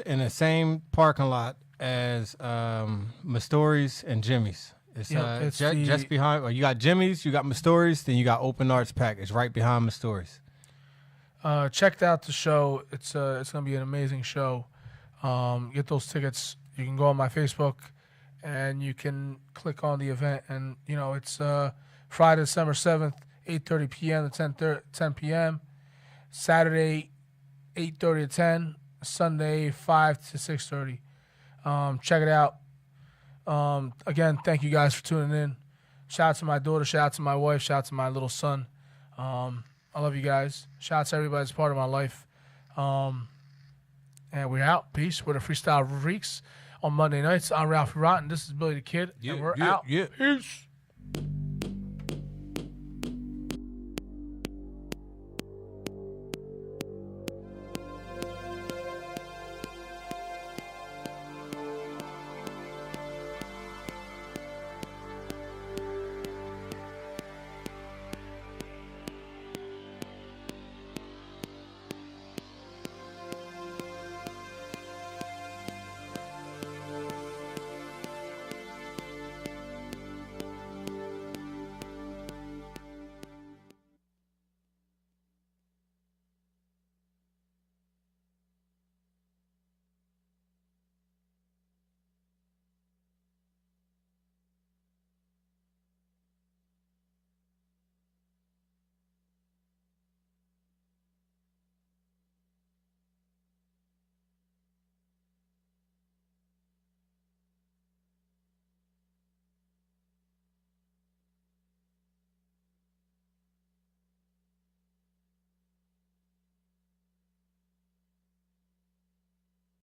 A: In the same parking lot as Mastori's and Jimmy's. It's, just behind. Well, you got Jimmy's, you got Mastori's, then you got Open Arts Pack. It's right behind Mastori's.
B: Checked out the show. It's gonna be an amazing show. Get those tickets. You can go on my Facebook, and you can click on the event. And it's Friday, December 7th, 8:30 p.m. to 10 p.m. Saturday, 8:30 to 10. Sunday, 5 to 6:30. Check it out. Again, thank you guys for tuning in. Shout out to my daughter. Shout out to my wife. Shout out to my little son. I love you guys. Shout out to everybody that's part of my life. And we're out. Peace. We're the Freestyle Freaks on Monday nights. I'm Ralphie Rotten. This is Billy the Kid. And we're out.
A: Yeah.
B: Peace.